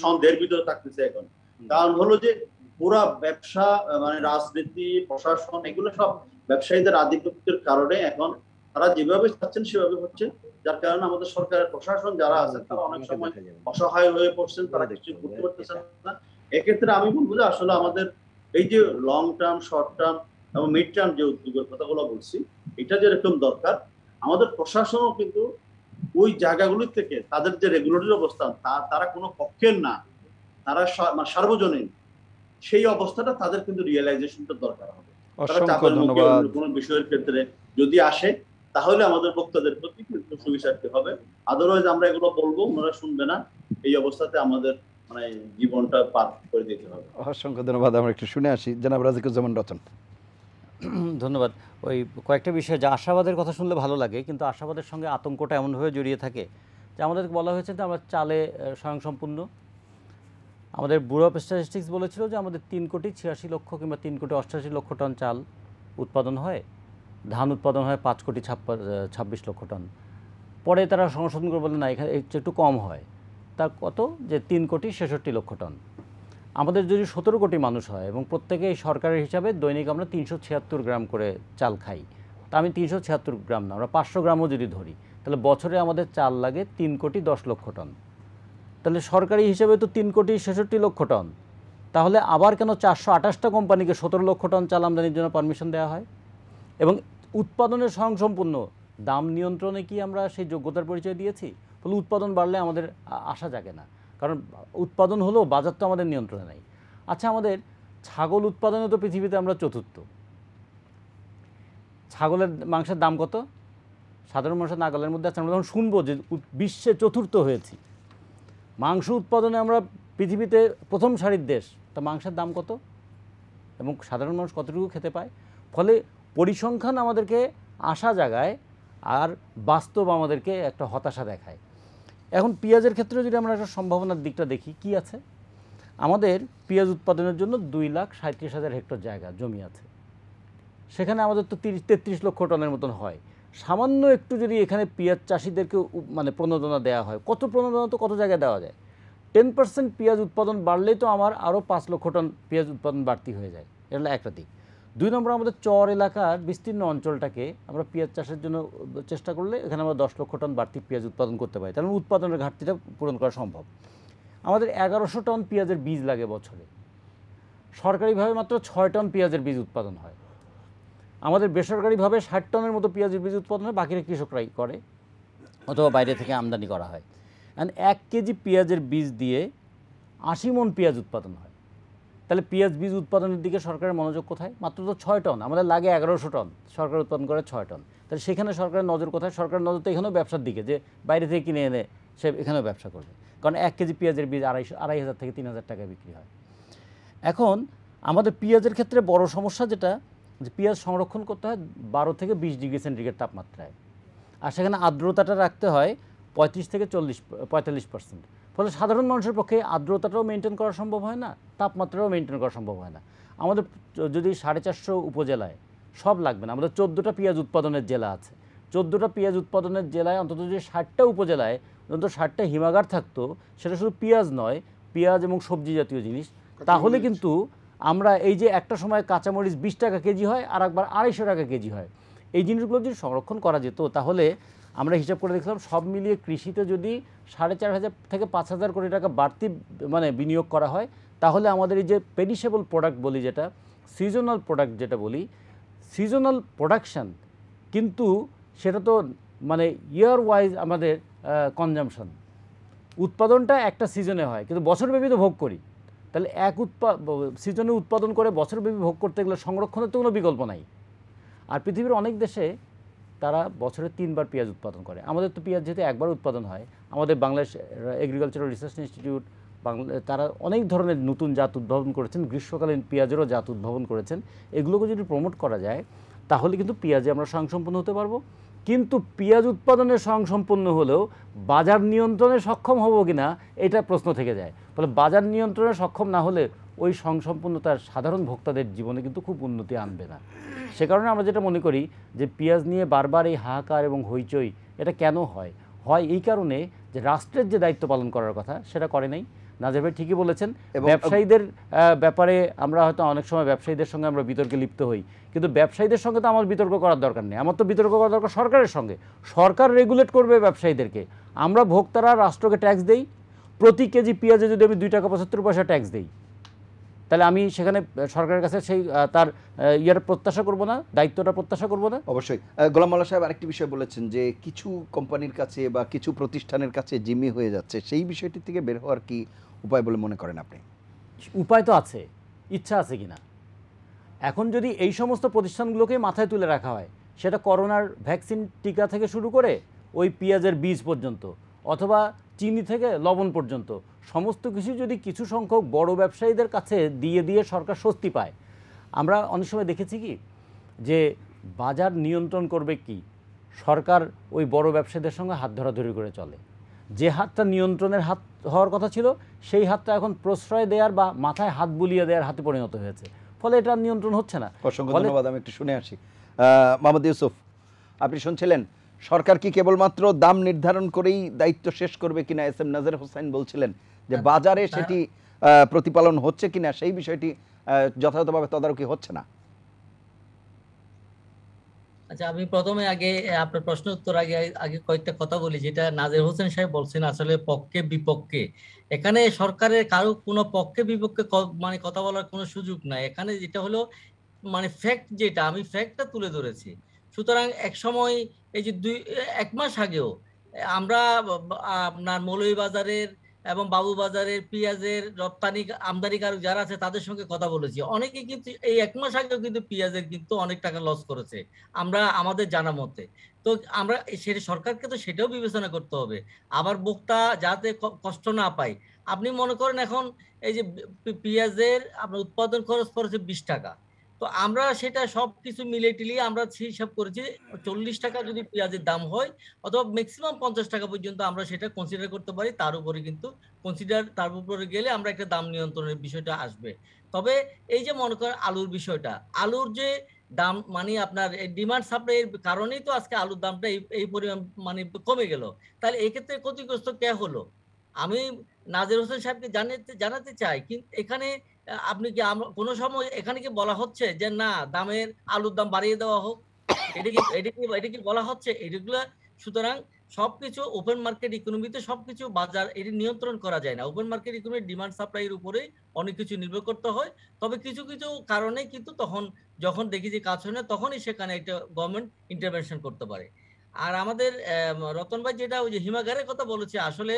সন্দেহের ভিতরে থাকতেছি এখন। কারণ হলো যে পুরা ব্যবসা মানে রাজনীতি, প্রশাসন, এগুলো সব ব্যবসায়ীদের আধিপত্যের কারণে এখন তারা যেভাবে চাচ্ছেন সেভাবে হচ্ছে। যার কারণে আমাদের সরকারের প্রশাসন যারা আছেন তারা অনেক সময় অসহায় হয়ে পড়ছেন, তারা কিছু করতে পারতেছেন না। এক্ষেত্রে আমি বলবো যে আসলে আমাদের এই যে লং টার্ম, শর্ট টার্ম এবং মিড টার্ম যে উদ্যোগের কথাগুলো বলছি, এটা যেরকম দরকার, আমাদের প্রশাসনও কিন্তু ওই জায়গাগুলি থেকে তাদের যে রেগুলেটরি অবস্থান তারা কোনো পক্ষের না, তারা সার্বজনীন, সেই অবস্থাটা তাদের কিন্তু রিয়েলাইজেশনটা দরকার হবে। তারা চাপের মুখে কোনো বিষয়ের ক্ষেত্রে যদি আসে তাহলে আমাদের বক্তাদের প্রতি কিন্তু সুবিচারটি হবে। আদারওয়াইজ আমরা এগুলো বলবো, ওনারা শুনবে না, এই অবস্থাতে আমাদের মানে জীবনটা পার করে দিতে হবে। অসংখ্য ধন্যবাদ। আমরা একটু শুনে আসি জনাব রাজিকুজ্জামান রতন। ধন্যবাদ। ওই কয়েকটা বিষয়, যে আশাবাদের কথা শুনলে ভালো লাগে, কিন্তু আশাবাদের সঙ্গে আতঙ্কটা এমনভাবে জড়িয়ে থাকে যে আমাদেরকে বলা হয়েছে যে আমরা চালে স্বয়ংসম্পূর্ণ। আমাদের ব্যুরো অফ স্ট্যাটিস্টিক্স বলেছিল যে আমাদের 3,86,00,000 কিংবা 3,88,00,000 টন চাল উৎপাদন হয়, ধান উৎপাদন হয় 5,26,00,000 টন। পরে তারা সংশোধন করে বলে না, এখানে একটু কম হয়। তা কত, যে 3,66,00,000 টন। আমাদের যদি 17 কোটি মানুষ হয় এবং প্রত্যেকে সরকারের হিসাবে দৈনিক আমরা 376 গ্রাম করে চাল খাই, তা আমি 376 গ্রাম না, আমরা 500 গ্রামও যদি ধরি, তাহলে বছরে আমাদের চাল লাগে 3,10,00,000 টন। তাহলে সরকারি হিসেবে তো 3,66,00,000 টন। তাহলে আবার কেন 428টা কোম্পানিকে 17 লক্ষ টন চাল আমদানির জন্য পারমিশন দেওয়া হয়? এবং উৎপাদনের স্বয়ংসম্পূর্ণ, দাম নিয়ন্ত্রণে কি আমরা সেই যোগ্যতার পরিচয় দিয়েছি? ফলে উৎপাদন বাড়লে আমাদের আশা জাগে না, কারণ উৎপাদন হলেও বাজার তো আমাদের নিয়ন্ত্রণে নাই। আচ্ছা, আমাদের ছাগল উৎপাদনে তো পৃথিবীতে আমরা চতুর্থ। ছাগলের মাংসের দাম কত? সাধারণ মানুষের নাগালের মধ্যে আছে। আমরা যখন শুনবো যে বিশ্বে চতুর্থ হয়েছি, মাংস উৎপাদনে আমরা পৃথিবীতে প্রথম সারির দেশ, তা মাংসের দাম কত এবং সাধারণ মানুষ কতটুকু খেতে পায়? ফলে পরিসংখ্যান আমাদেরকে আশা জাগায় আর বাস্তব আমাদেরকে একটা হতাশা দেখায়। এখন পেঁয়াজের ক্ষেত্রে যদি আমরা একটা সম্ভাবনার দিকটা দেখি, কি আছে? আমাদের পেঁয়াজ উৎপাদনের জন্য 2,37,000 হেক্টর জায়গা জমি আছে। সেখানে আমাদের তো 33 লক্ষ টনের মতন হয়। সামান্য একটু যদি এখানে পেঁয়াজ চাষিদেরকে মানে প্রণোদনা দেওয়া হয়, কত প্রণোদনা তো কত জায়গায় দেওয়া যায়। 10% পেঁয়াজ উৎপাদন বাড়লেই তো আমার আরও 5 লক্ষ টন পেঁয়াজ উৎপাদন বাড়তি হয়ে যায়। এটা হলো একটা দিক। 2 নম্বর, আমাদের চর এলাকার বিস্তীর্ণ অঞ্চলটাকে আমরা পেঁয়াজ চাষের জন্য চেষ্টা করলে এখানে আমরা 10 লক্ষ টন বাড়তি পেঁয়াজ উৎপাদন করতে পারি। তাহলে উৎপাদনের ঘাটতিটা পূরণ করা সম্ভব। আমাদের 1100 টন পেঁয়াজের বীজ লাগে বছরে। সরকারিভাবে মাত্র 6 টন পেঁয়াজের বীজ উৎপাদন হয়। আমাদের বেসরকারিভাবে 60 টনের মতো পেঁয়াজের বীজ উৎপাদন হয়, বাকিরা কৃষকরাই করে অথবা বাইরে থেকে আমদানি করা হয়। অ্যান্ড 1 কেজি পেঁয়াজের বীজ দিয়ে 80 মণ পেঁয়াজ উৎপাদন হয়। তাহলে পেঁয়াজ বীজ উৎপাদনের দিকে সরকারের মনোযোগ কোথায়? মাত্র তো 6 টন, আমাদের লাগে 1100 টন, সরকার উৎপাদন করে 6 টন। তাহলে সেখানে সরকারের নজর কোথায়? সরকারের নজর তো এখানেও ব্যবসার দিকে, যে বাইরে থেকে কিনে এনে সে এখানেও ব্যবসা করবে। কারণ 1 কেজি পেঁয়াজের বীজ 2,500 থেকে 3,000 টাকায় বিক্রি হয়। এখন আমাদের পেঁয়াজের ক্ষেত্রে বড় সমস্যা যেটা, যে পেঁয়াজ সংরক্ষণ করতে হয় 12 থেকে 20 ডিগ্রি সেন্টিগ্রেড তাপমাত্রায়, আর সেখানে আর্দ্রতাটা রাখতে হয় 35 থেকে 45%। ফলে সাধারণ মানুষের পক্ষে আর্দ্রতাটাও মেনটেন করা সম্ভব হয় না, তাপমাত্রাও মেনটেন করা সম্ভব হয় না। আমাদের যদি 450 উপজেলায়, সব লাগবে না, আমাদের 14টা পেঁয়াজ উৎপাদনের জেলা আছে। 14টা পেঁয়াজ উৎপাদনের জেলায় অন্তত যদি 60টা উপজেলায় অন্তত 60টা হিমাগার থাকতো, সেটা শুধু পেঁয়াজ নয়, পেঁয়াজ এবং সবজি জাতীয় জিনিস, তাহলে কিন্তু আমরা এই যে একটা সময় কাঁচামরিচ 20 টাকা কেজি হয় আর একবার 250 টাকা কেজি হয়, এই জিনিসগুলো যদি সংরক্ষণ করা যেত, তাহলে আমরা হিসাব করে দেখলাম সব মিলিয়ে কৃষিতে যদি 4,500 থেকে 5,000 কোটি টাকা বাড়তি মানে বিনিয়োগ করা হয়, তাহলে আমাদের এই যে পেরিশেবল প্রোডাক্ট বলি, যেটা সিজনাল প্রোডাক্ট যেটা বলি, সিজনাল প্রোডাকশান, কিন্তু সেটা তো মানে ইয়ার ওয়াইজ আমাদের কনজামশন, উৎপাদনটা একটা সিজনে হয় কিন্তু বছরব্যাপী তো ভোগ করি। তাহলে এক সিজনে উৎপাদন করে বছরব্যাপী ভোগ করতে গেলে সংরক্ষণের তো কোনো বিকল্প নাই। আর পৃথিবীর অনেক দেশে তারা বছরে 3 বার পেঁয়াজ উৎপাদন করে। আমাদের তো পেঁয়াজ যেহেতু একবার উৎপাদন হয়, আমাদের বাংলাদেশ এগ্রিকালচারাল রিসার্চ ইনস্টিটিউট তারা অনেক ধরনের নতুন জাত উদ্ভাবন করেছেন, গ্রীষ্মকালীন পেঁয়াজেরও জাত উদ্ভাবন করেছেন। এগুলোকে যদি প্রমোট করা যায় তাহলে কিন্তু পেঁয়াজে আমরা স্বয়ংসম্পূর্ণ হতে পারবো। কিন্তু পেঁয়াজ উৎপাদনে স্বয়ংসম্পূর্ণ হলেও বাজার নিয়ন্ত্রণে সক্ষম হব কিনা এটা প্রশ্ন থেকে যায়। ফলে বাজার নিয়ন্ত্রণে সক্ষম না হলে ওই স্বয়ংসম্পূর্ণতার সাধারণ ভোক্তাদের জীবনে কিন্তু খুব উন্নতি আনবে না। সে কারণে আমরা যেটা মনে করি যে পেঁয়াজ নিয়ে বারবার এই হাহাকার এবং হইচই এটা কেন হয় এই কারণে যে রাষ্ট্রের যে দায়িত্ব পালন করার কথা সেটা করে নাই। নাজির ভাই ঠিকই বলেছেন, ব্যবসায়ীদের ব্যাপারে আমরা হয়তো অনেক সময় ব্যবসায়ীদের সঙ্গে আমরা বিতর্কে লিপ্ত হই, কিন্তু ব্যবসায়ীদের সঙ্গে তো আমার বিতর্ক করার দরকার নেই। আমার তো বিতর্ক করার দরকার সরকারের সঙ্গে। সরকার রেগুলেট করবে ব্যবসায়ীদেরকে, আমরা ভোক্তারা রাষ্ট্রকে ট্যাক্স দেই। প্রতি কেজি পেঁয়াজে যদি আমি 2 টাকা 75 পয়সা ট্যাক্স দিই, তাহলে আমি সেখানে সরকারের কাছে সেই তার ইয়ার প্রত্যাশা করব না, দায়িত্বটা প্রত্যাশা করব না। অবশ্যই গোলাম মোল্লা সাহেব আরেকটি বিষয় বলেছেন যে কিছু কোম্পানির কাছে বা কিছু প্রতিষ্ঠানের কাছে জিম্মি হয়ে যাচ্ছে, সেই বিষয়টি থেকে বের হওয়ার কি উপায় বলে মনে করেন আপনি? উপায় তো আছে, ইচ্ছা আছে কিনা। এখন যদি এই সমস্ত প্রতিষ্ঠানগুলোকে মাথায় তুলে রাখা হয়, সেটা করোনার ভ্যাকসিন টিকা থেকে শুরু করে ওই পেঁয়াজের বীজ পর্যন্ত, অথবা চিনি থেকে লবণ পর্যন্ত, সমস্ত কিছু যদি কিছু সংখ্যক বড় ব্যবসায়ীদের কাছে দিয়ে সরকার স্বস্তি পায়। আমরা অনেক সময় দেখেছি কি যে বাজার নিয়ন্ত্রণ করবে কি, সরকার ওই বড় ব্যবসায়ীদের সঙ্গে হাত ধরাধরি করে চলে। যে হাতটা নিয়ন্ত্রণের হাত হওয়ার কথা ছিল, সেই হাতটা এখন প্রশ্রয় দেওয়ার বা মাথায় হাত বুলিয়ে দেওয়ার হাতে পরিণত হয়েছে। ফলে এটা নিয়ন্ত্রণ হচ্ছে না। অসংখ্য ধন্যবাদ। আমি একটু শুনে আসি। মোহাম্মদ ইউসুফ, আপনি শুনছিলেন সরকার কি কেবলমাত্র দাম নির্ধারণ করেই দায়িত্ব শেষ করবে কিনা? এস এম নাজির হোসেন বলছিলেন যে বাজারে সেটি প্রতিপালন হচ্ছে কিনা সেই বিষয়টি যথাযথভাবে তদারকি হচ্ছে না। আচ্ছা, আমি প্রথমে আগে আপনার প্রশ্ন উত্তর আগে আগে কয়েকটা কথা বলি, যেটা নাজির হোসেন সাহেব বলছেন আসলে পক্ষে বিপক্ষে। এখানে সরকারের কারো কোনো পক্ষে বিপক্ষে মানে কথা বলার কোনো সুযোগ নাই। এখানে যেটা হলো মানে ফ্যাক্ট, যেটা আমি ফ্যাক্টটা তুলে ধরেছি। সুতরাং এক সময় এই যে 1 মাস আগেও আমরা আপনার মৌলভীবাজারের এবং বাবুবাজারের পেঁয়াজের রপ্তানি আমদানিকারক যারা আছে তাদের সঙ্গে কথা বলেছি। অনেকে কিন্তু এই 1 মাস আগেও কিন্তু পেঁয়াজের কিন্তু অনেক টাকা লস করেছে আমরা আমাদের জানা মতে। তো আমরা সেটা সরকারকে তো সেটাও বিবেচনা করতে হবে, আবার ভোক্তা যাতে কষ্ট না পায়। আপনি মনে করেন এখন এই যে পেঁয়াজের আপনার উৎপাদন খরচ পড়েছে 20 টাকা, তো আমরা সেটা সবকিছু মিলিয়ে টিলিয়ে আমরা হিসাব করেছি 40 টাকা যদি পেঁয়াজের দাম হয়, অথবা ম্যাক্সিমাম 50 টাকা পর্যন্ত আমরা সেটা কনসিডার করতে পারি। তার উপরে কিন্তু তার উপরে গেলে আমরা একটা দাম নিয়ন্ত্রণের বিষয়টা আসবে। তবে এই যে মনে করেন আলুর বিষয়টা, আলুর যে দাম মানে আপনার ডিমান্ড সাপ্লাইয়ের কারণেই তো আজকে আলুর দামটা এই পরিমাণ মানে কমে গেল। তাহলে এই ক্ষেত্রে ক্ষতিগ্রস্ত কে হলো? আমি নাজির হোসেন সাহেবকে জানাতে চাই, কিন্তু এখানে আপনি কি কোনো সময় এখানে কি বলা হচ্ছে যে না দামের আলুর দাম বাড়িয়ে দেওয়া হোক? এটা কি বলা হচ্ছে এগুলা? সুতরাং সবকিছু ওপেন মার্কেট ইকোনমিতে সবকিছু বাজার এটি নিয়ন্ত্রণ করা যায় না। ওপেন মার্কেট ইকোনমি ডিমান্ড সাপ্লাইয়ের উপরেই অনেক কিছু নির্ভর করতে হয়। তবে কিছু কিছু কারণে কিন্তু তখন যখন দেখি যে কাজ হয় না, তখনই সেখানে একটা গভর্নমেন্ট ইন্টারভেনশন করতে পারে। আর আমাদের রতন ভাই যেটা ওই যে হিমাগারের কথা বলেছে, আসলে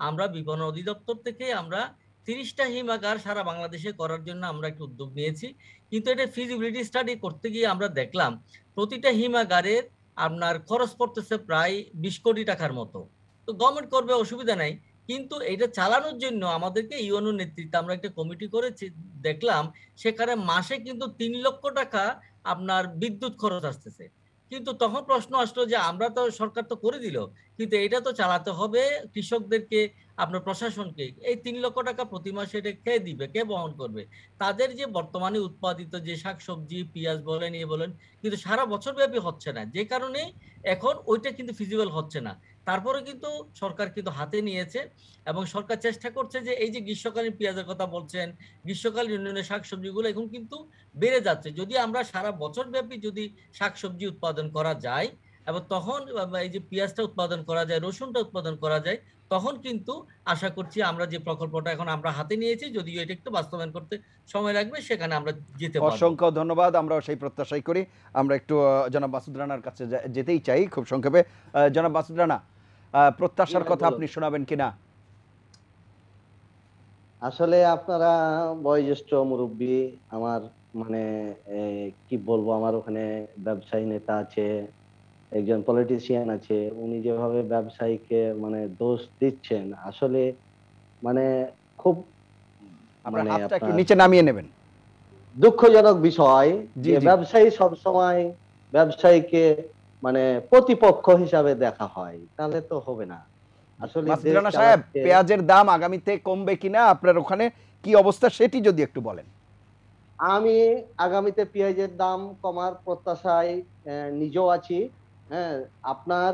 আমরা বিপণন অধিদপ্তর থেকে আমরা 30টা হিমাগার সারা বাংলাদেশে করার জন্য আমরা একটা উদ্যোগ নিয়েছি। কিন্তু এটা ফিজিবিলিটি স্টাডি করতে গিয়ে আমরা দেখলাম প্রতিটা হিমাগারের আপনার খরচ পড়তেছে প্রায় 20 কোটি টাকার মতো। তো গভর্নমেন্ট করবে, অসুবিধা নাই, কিন্তু এটা চালানোর জন্য আমাদেরকে ইউএনও নেতৃত্বে আমরা একটা কমিটি করেছি। দেখলাম সেখানে মাসে কিন্তু 3 লক্ষ টাকা আপনার বিদ্যুৎ খরচ আসতেছে। কিন্তু তখন প্রশ্ন আসলো যে আমরা তো, সরকার তো করে দিল, কিন্তু এটা তো চালাতে হবে কৃষকদেরকে, আপনার প্রশাসনকে। এই 3 লক্ষ টাকা প্রতি মাসে এটা কে দিবে, কে বহন করবে? তাদের যে বর্তমানে উৎপাদিত যে শাকসবজি পেঁয়াজ বলেন এ বলেন, কিন্তু সারা বছর ব্যাপী হচ্ছে না, যে কারণে এখন ওইটা কিন্তু ফিজিবল হচ্ছে না। তারপরে কিন্তু সরকার কিন্তু হাতে নিয়েছে এবং সরকার চেষ্টা করছে যে এই যে গ্রীষ্মকালীন পেঁয়াজের কথা বলছেন, গ্রীষ্মকালীন অন্যান্য শাকসবজিগুলো এখন কিন্তু বেড়ে যাচ্ছে। যদি আমরা সারা বছর ব্যাপী যদি শাকসবজি উৎপাদন করা যায় এবং তখন এই যে পেঁয়াজটা উৎপাদন করা যায়, রসুনটা উৎপাদন করা যায়, তখন কিন্তু আশা করছি আমরা যে প্রকল্পটা এখন আমরা হাতে নিয়েছি, যদিও এটা একটু বাস্তবায়ন করতে সময় লাগবে, সেখানে আমরা যেতে পারবো। অসংখ্য ধন্যবাদ, আমরাও সেই প্রত্যাশাই করি। আমরা একটু জনাব মাসুদ রানার কাছে যেতেই চাই খুব সংক্ষেপে। জনাব মাসুদ রানা, প্রত্যাশার কথা আপনি শোনাবেন কিনা? আসলে আপনারা বয়োজ্যেষ্ঠ মুরব্বী, আমার মানে কি বলবো, আমার ওখানে ব্যবসায়ী নেতা আছে, একজন পলিটিশিয়ান আছে, উনি যেভাবে ব্যবসায়ীকে মানে দোষ দিচ্ছেন, আসলে মানে খুব আপনার মানে হাতটা একটু আপনার নিচে নামিয়ে নেবেন। দুঃখজনক বিষয় জি, যে জি। ব্যবসায়ী সবসময় ব্যবসায়ীকে মানে প্রতিপক্ষ হিসাবে দেখা হয়, তাহলে তো হবে না। আসলে মাসুদ দেশ রানা সাহেব, চালাচ্ছে। পেঁয়াজের দাম আগামীতে কমবে কিনা, আপনার ওখানে কি অবস্থা সেটি যদি একটু বলেন। আমি আগামীতে পেঁয়াজের দাম কমার প্রত্যাশায় নিজেও আছি। হ্যাঁ, আপনার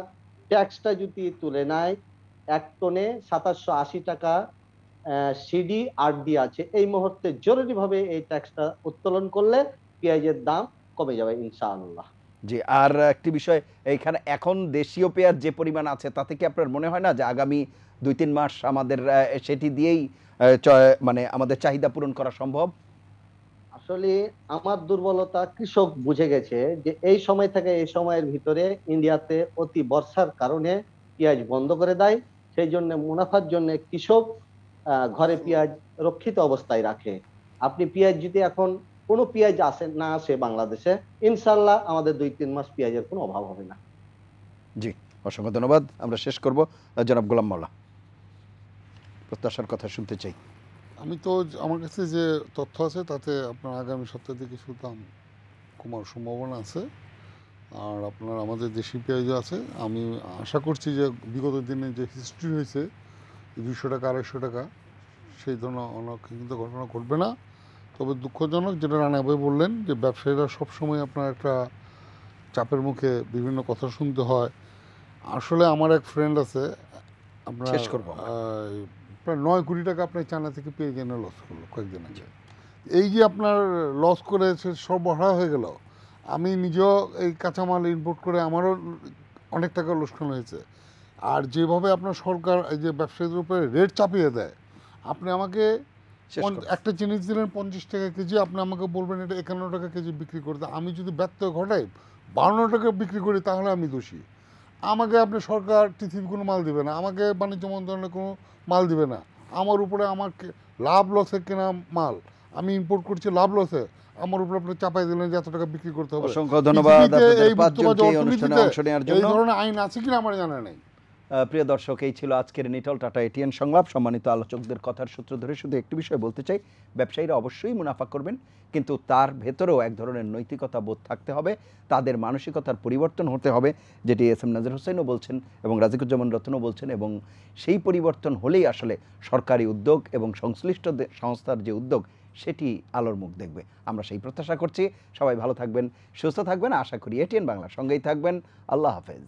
ট্যাক্সটা যদি তুলে নেয়, 1 টনে 2780 টাকা সিডি আরডি আছে, এই মুহূর্তে জরুরিভাবে এই ট্যাক্সটা উত্তোলন করলে পেঁয়াজের দাম কমে যাবে ইনশাআল্লাহ। জি, আর একটি বিষয়, এইখানে এখন দেশীয় পেঁয়াজ যে পরিমাণ আছে তাতে কি আপনার মনে হয় না যে আগামী 2-3 মাস আমাদের সেটি দিয়েই মানে আমাদের চাহিদা পূরণ করা সম্ভব? আসলে আমার দুর্বলতা কৃষক বুঝে গেছে যে এই সময় থেকে এই সময়ের ভিতরে ইন্ডিয়াতে অতি বর্ষার কারণে পেঁয়াজ বন্ধ করে দেয়। সেই জন্য মুনাফার জন্য কৃষক ঘরে পেঁয়াজ রক্ষিত অবস্থায় রাখে। আপনি পেঁয়াজ যদি এখন কোনো পেঁয়াজ আসে বাংলাদেশে, ইনশাল্লাহ আমাদের 2-3 মাস পেঁয়াজের কোনো অভাব হবে না। জি, অসংখ্য ধন্যবাদ। আমরা শেষ করব। জনাব গোলাম মাওলা, প্রত্যাশার কথা শুনতে চাই। আমি তো আমার কাছে যে তথ্য আছে তাতে আপনার আগামী সপ্তাহে কিছু দাম কমার সম্ভাবনা আছে। আর আপনার আমাদের দেশি পেঁয়াজও আছে। আমি আশা করছি যে বিগত দিনে যে হিস্ট্রি হয়েছে 200 টাকা 250 টাকা, সেই ধরনের অনাকাঙ্ক্ষিত ঘটনা ঘটবে না। তবে দুঃখজনক যেটা রানা ভাই বললেন যে ব্যবসায়ীরা সবসময় আপনার একটা চাপের মুখে বিভিন্ন কথা শুনতে হয়। আসলে আমার এক ফ্রেন্ড আছে আপনার শেষ করবো আমরা। প্রায় 9 কোটি টাকা আপনার চায়না থেকে পেঁয়াজ এনে লস করলো কয়েকদিন আগে। এই যে আপনার লস করে সে সরবরাহ হয়ে গেল, আমি নিজেও এই কাঁচামাল ইম্পোর্ট করে আমারও অনেক টাকা লোকসান হয়েছে। আর যেভাবে আপনার সরকার এই যে ব্যবসায়ীদের উপরে রেট চাপিয়ে দেয়, আপনি আমাকে শেষ করুন। একটা জিনিস দিলেন 50 টাকা কেজি, আপনি আমাকে বলবেন এটা 51 টাকা কেজি বিক্রি করতে, আমি যদি ব্যত্যয় ঘটাই 52 টাকা বিক্রি করি তাহলে আমি দোষী। আমাকে আপনি সরকার টিসিবি কোনো মাল দিবে না, আমাকে বাণিজ্য মন্ত্রণালয় কোনো মাল দিবে না, আমার উপরে আমাকে লাভ লসে কেনা মাল আমি ইম্পোর্ট করছি লাভ লসে, আমার উপরে আপনি চাপাই দিলেন যে এত টাকা বিক্রি করতে হবে। অসংখ্য ধন্যবাদ পৃথিবীতে আপনাদের এই পাঁচজনকে মুক্তবাজার এই অনুষ্ঠানে অর্থনীতিতে অংশ নেওয়ার এই জন্য। ধরনের আইন আছে কিনা আমার জানা নেই। প্রিয় দর্শক, এই ছিল আজকের নিটল টাটা এটিএন সংলাপ। সম্মানিত আলোচকদের কথার সূত্র ধরে শুধু একটি বিষয় বলতে চাই, ব্যবসায়ীরা অবশ্যই মুনাফা করবেন, কিন্তু তার ভেতরেও এক ধরনের নৈতিকতা বোধ থাকতে হবে, তাদের মানসিকতার পরিবর্তন হতে হবে, যেটি এস এম নাজির হোসেনও বলছেন এবং রাজিকুজ্জামান রতনও বলছেন, এবং সেই পরিবর্তন হলেই আসলে সরকারি উদ্যোগ এবং সংশ্লিষ্ট সংস্থার যে উদ্যোগ সেটি আলোর মুখ দেখবে। আমরা সেই প্রত্যাশা করছি। সবাই ভালো থাকবেন, সুস্থ থাকবেন, আশা করি এটিএন বাংলার সঙ্গেই থাকবেন। আল্লাহ হাফেজ।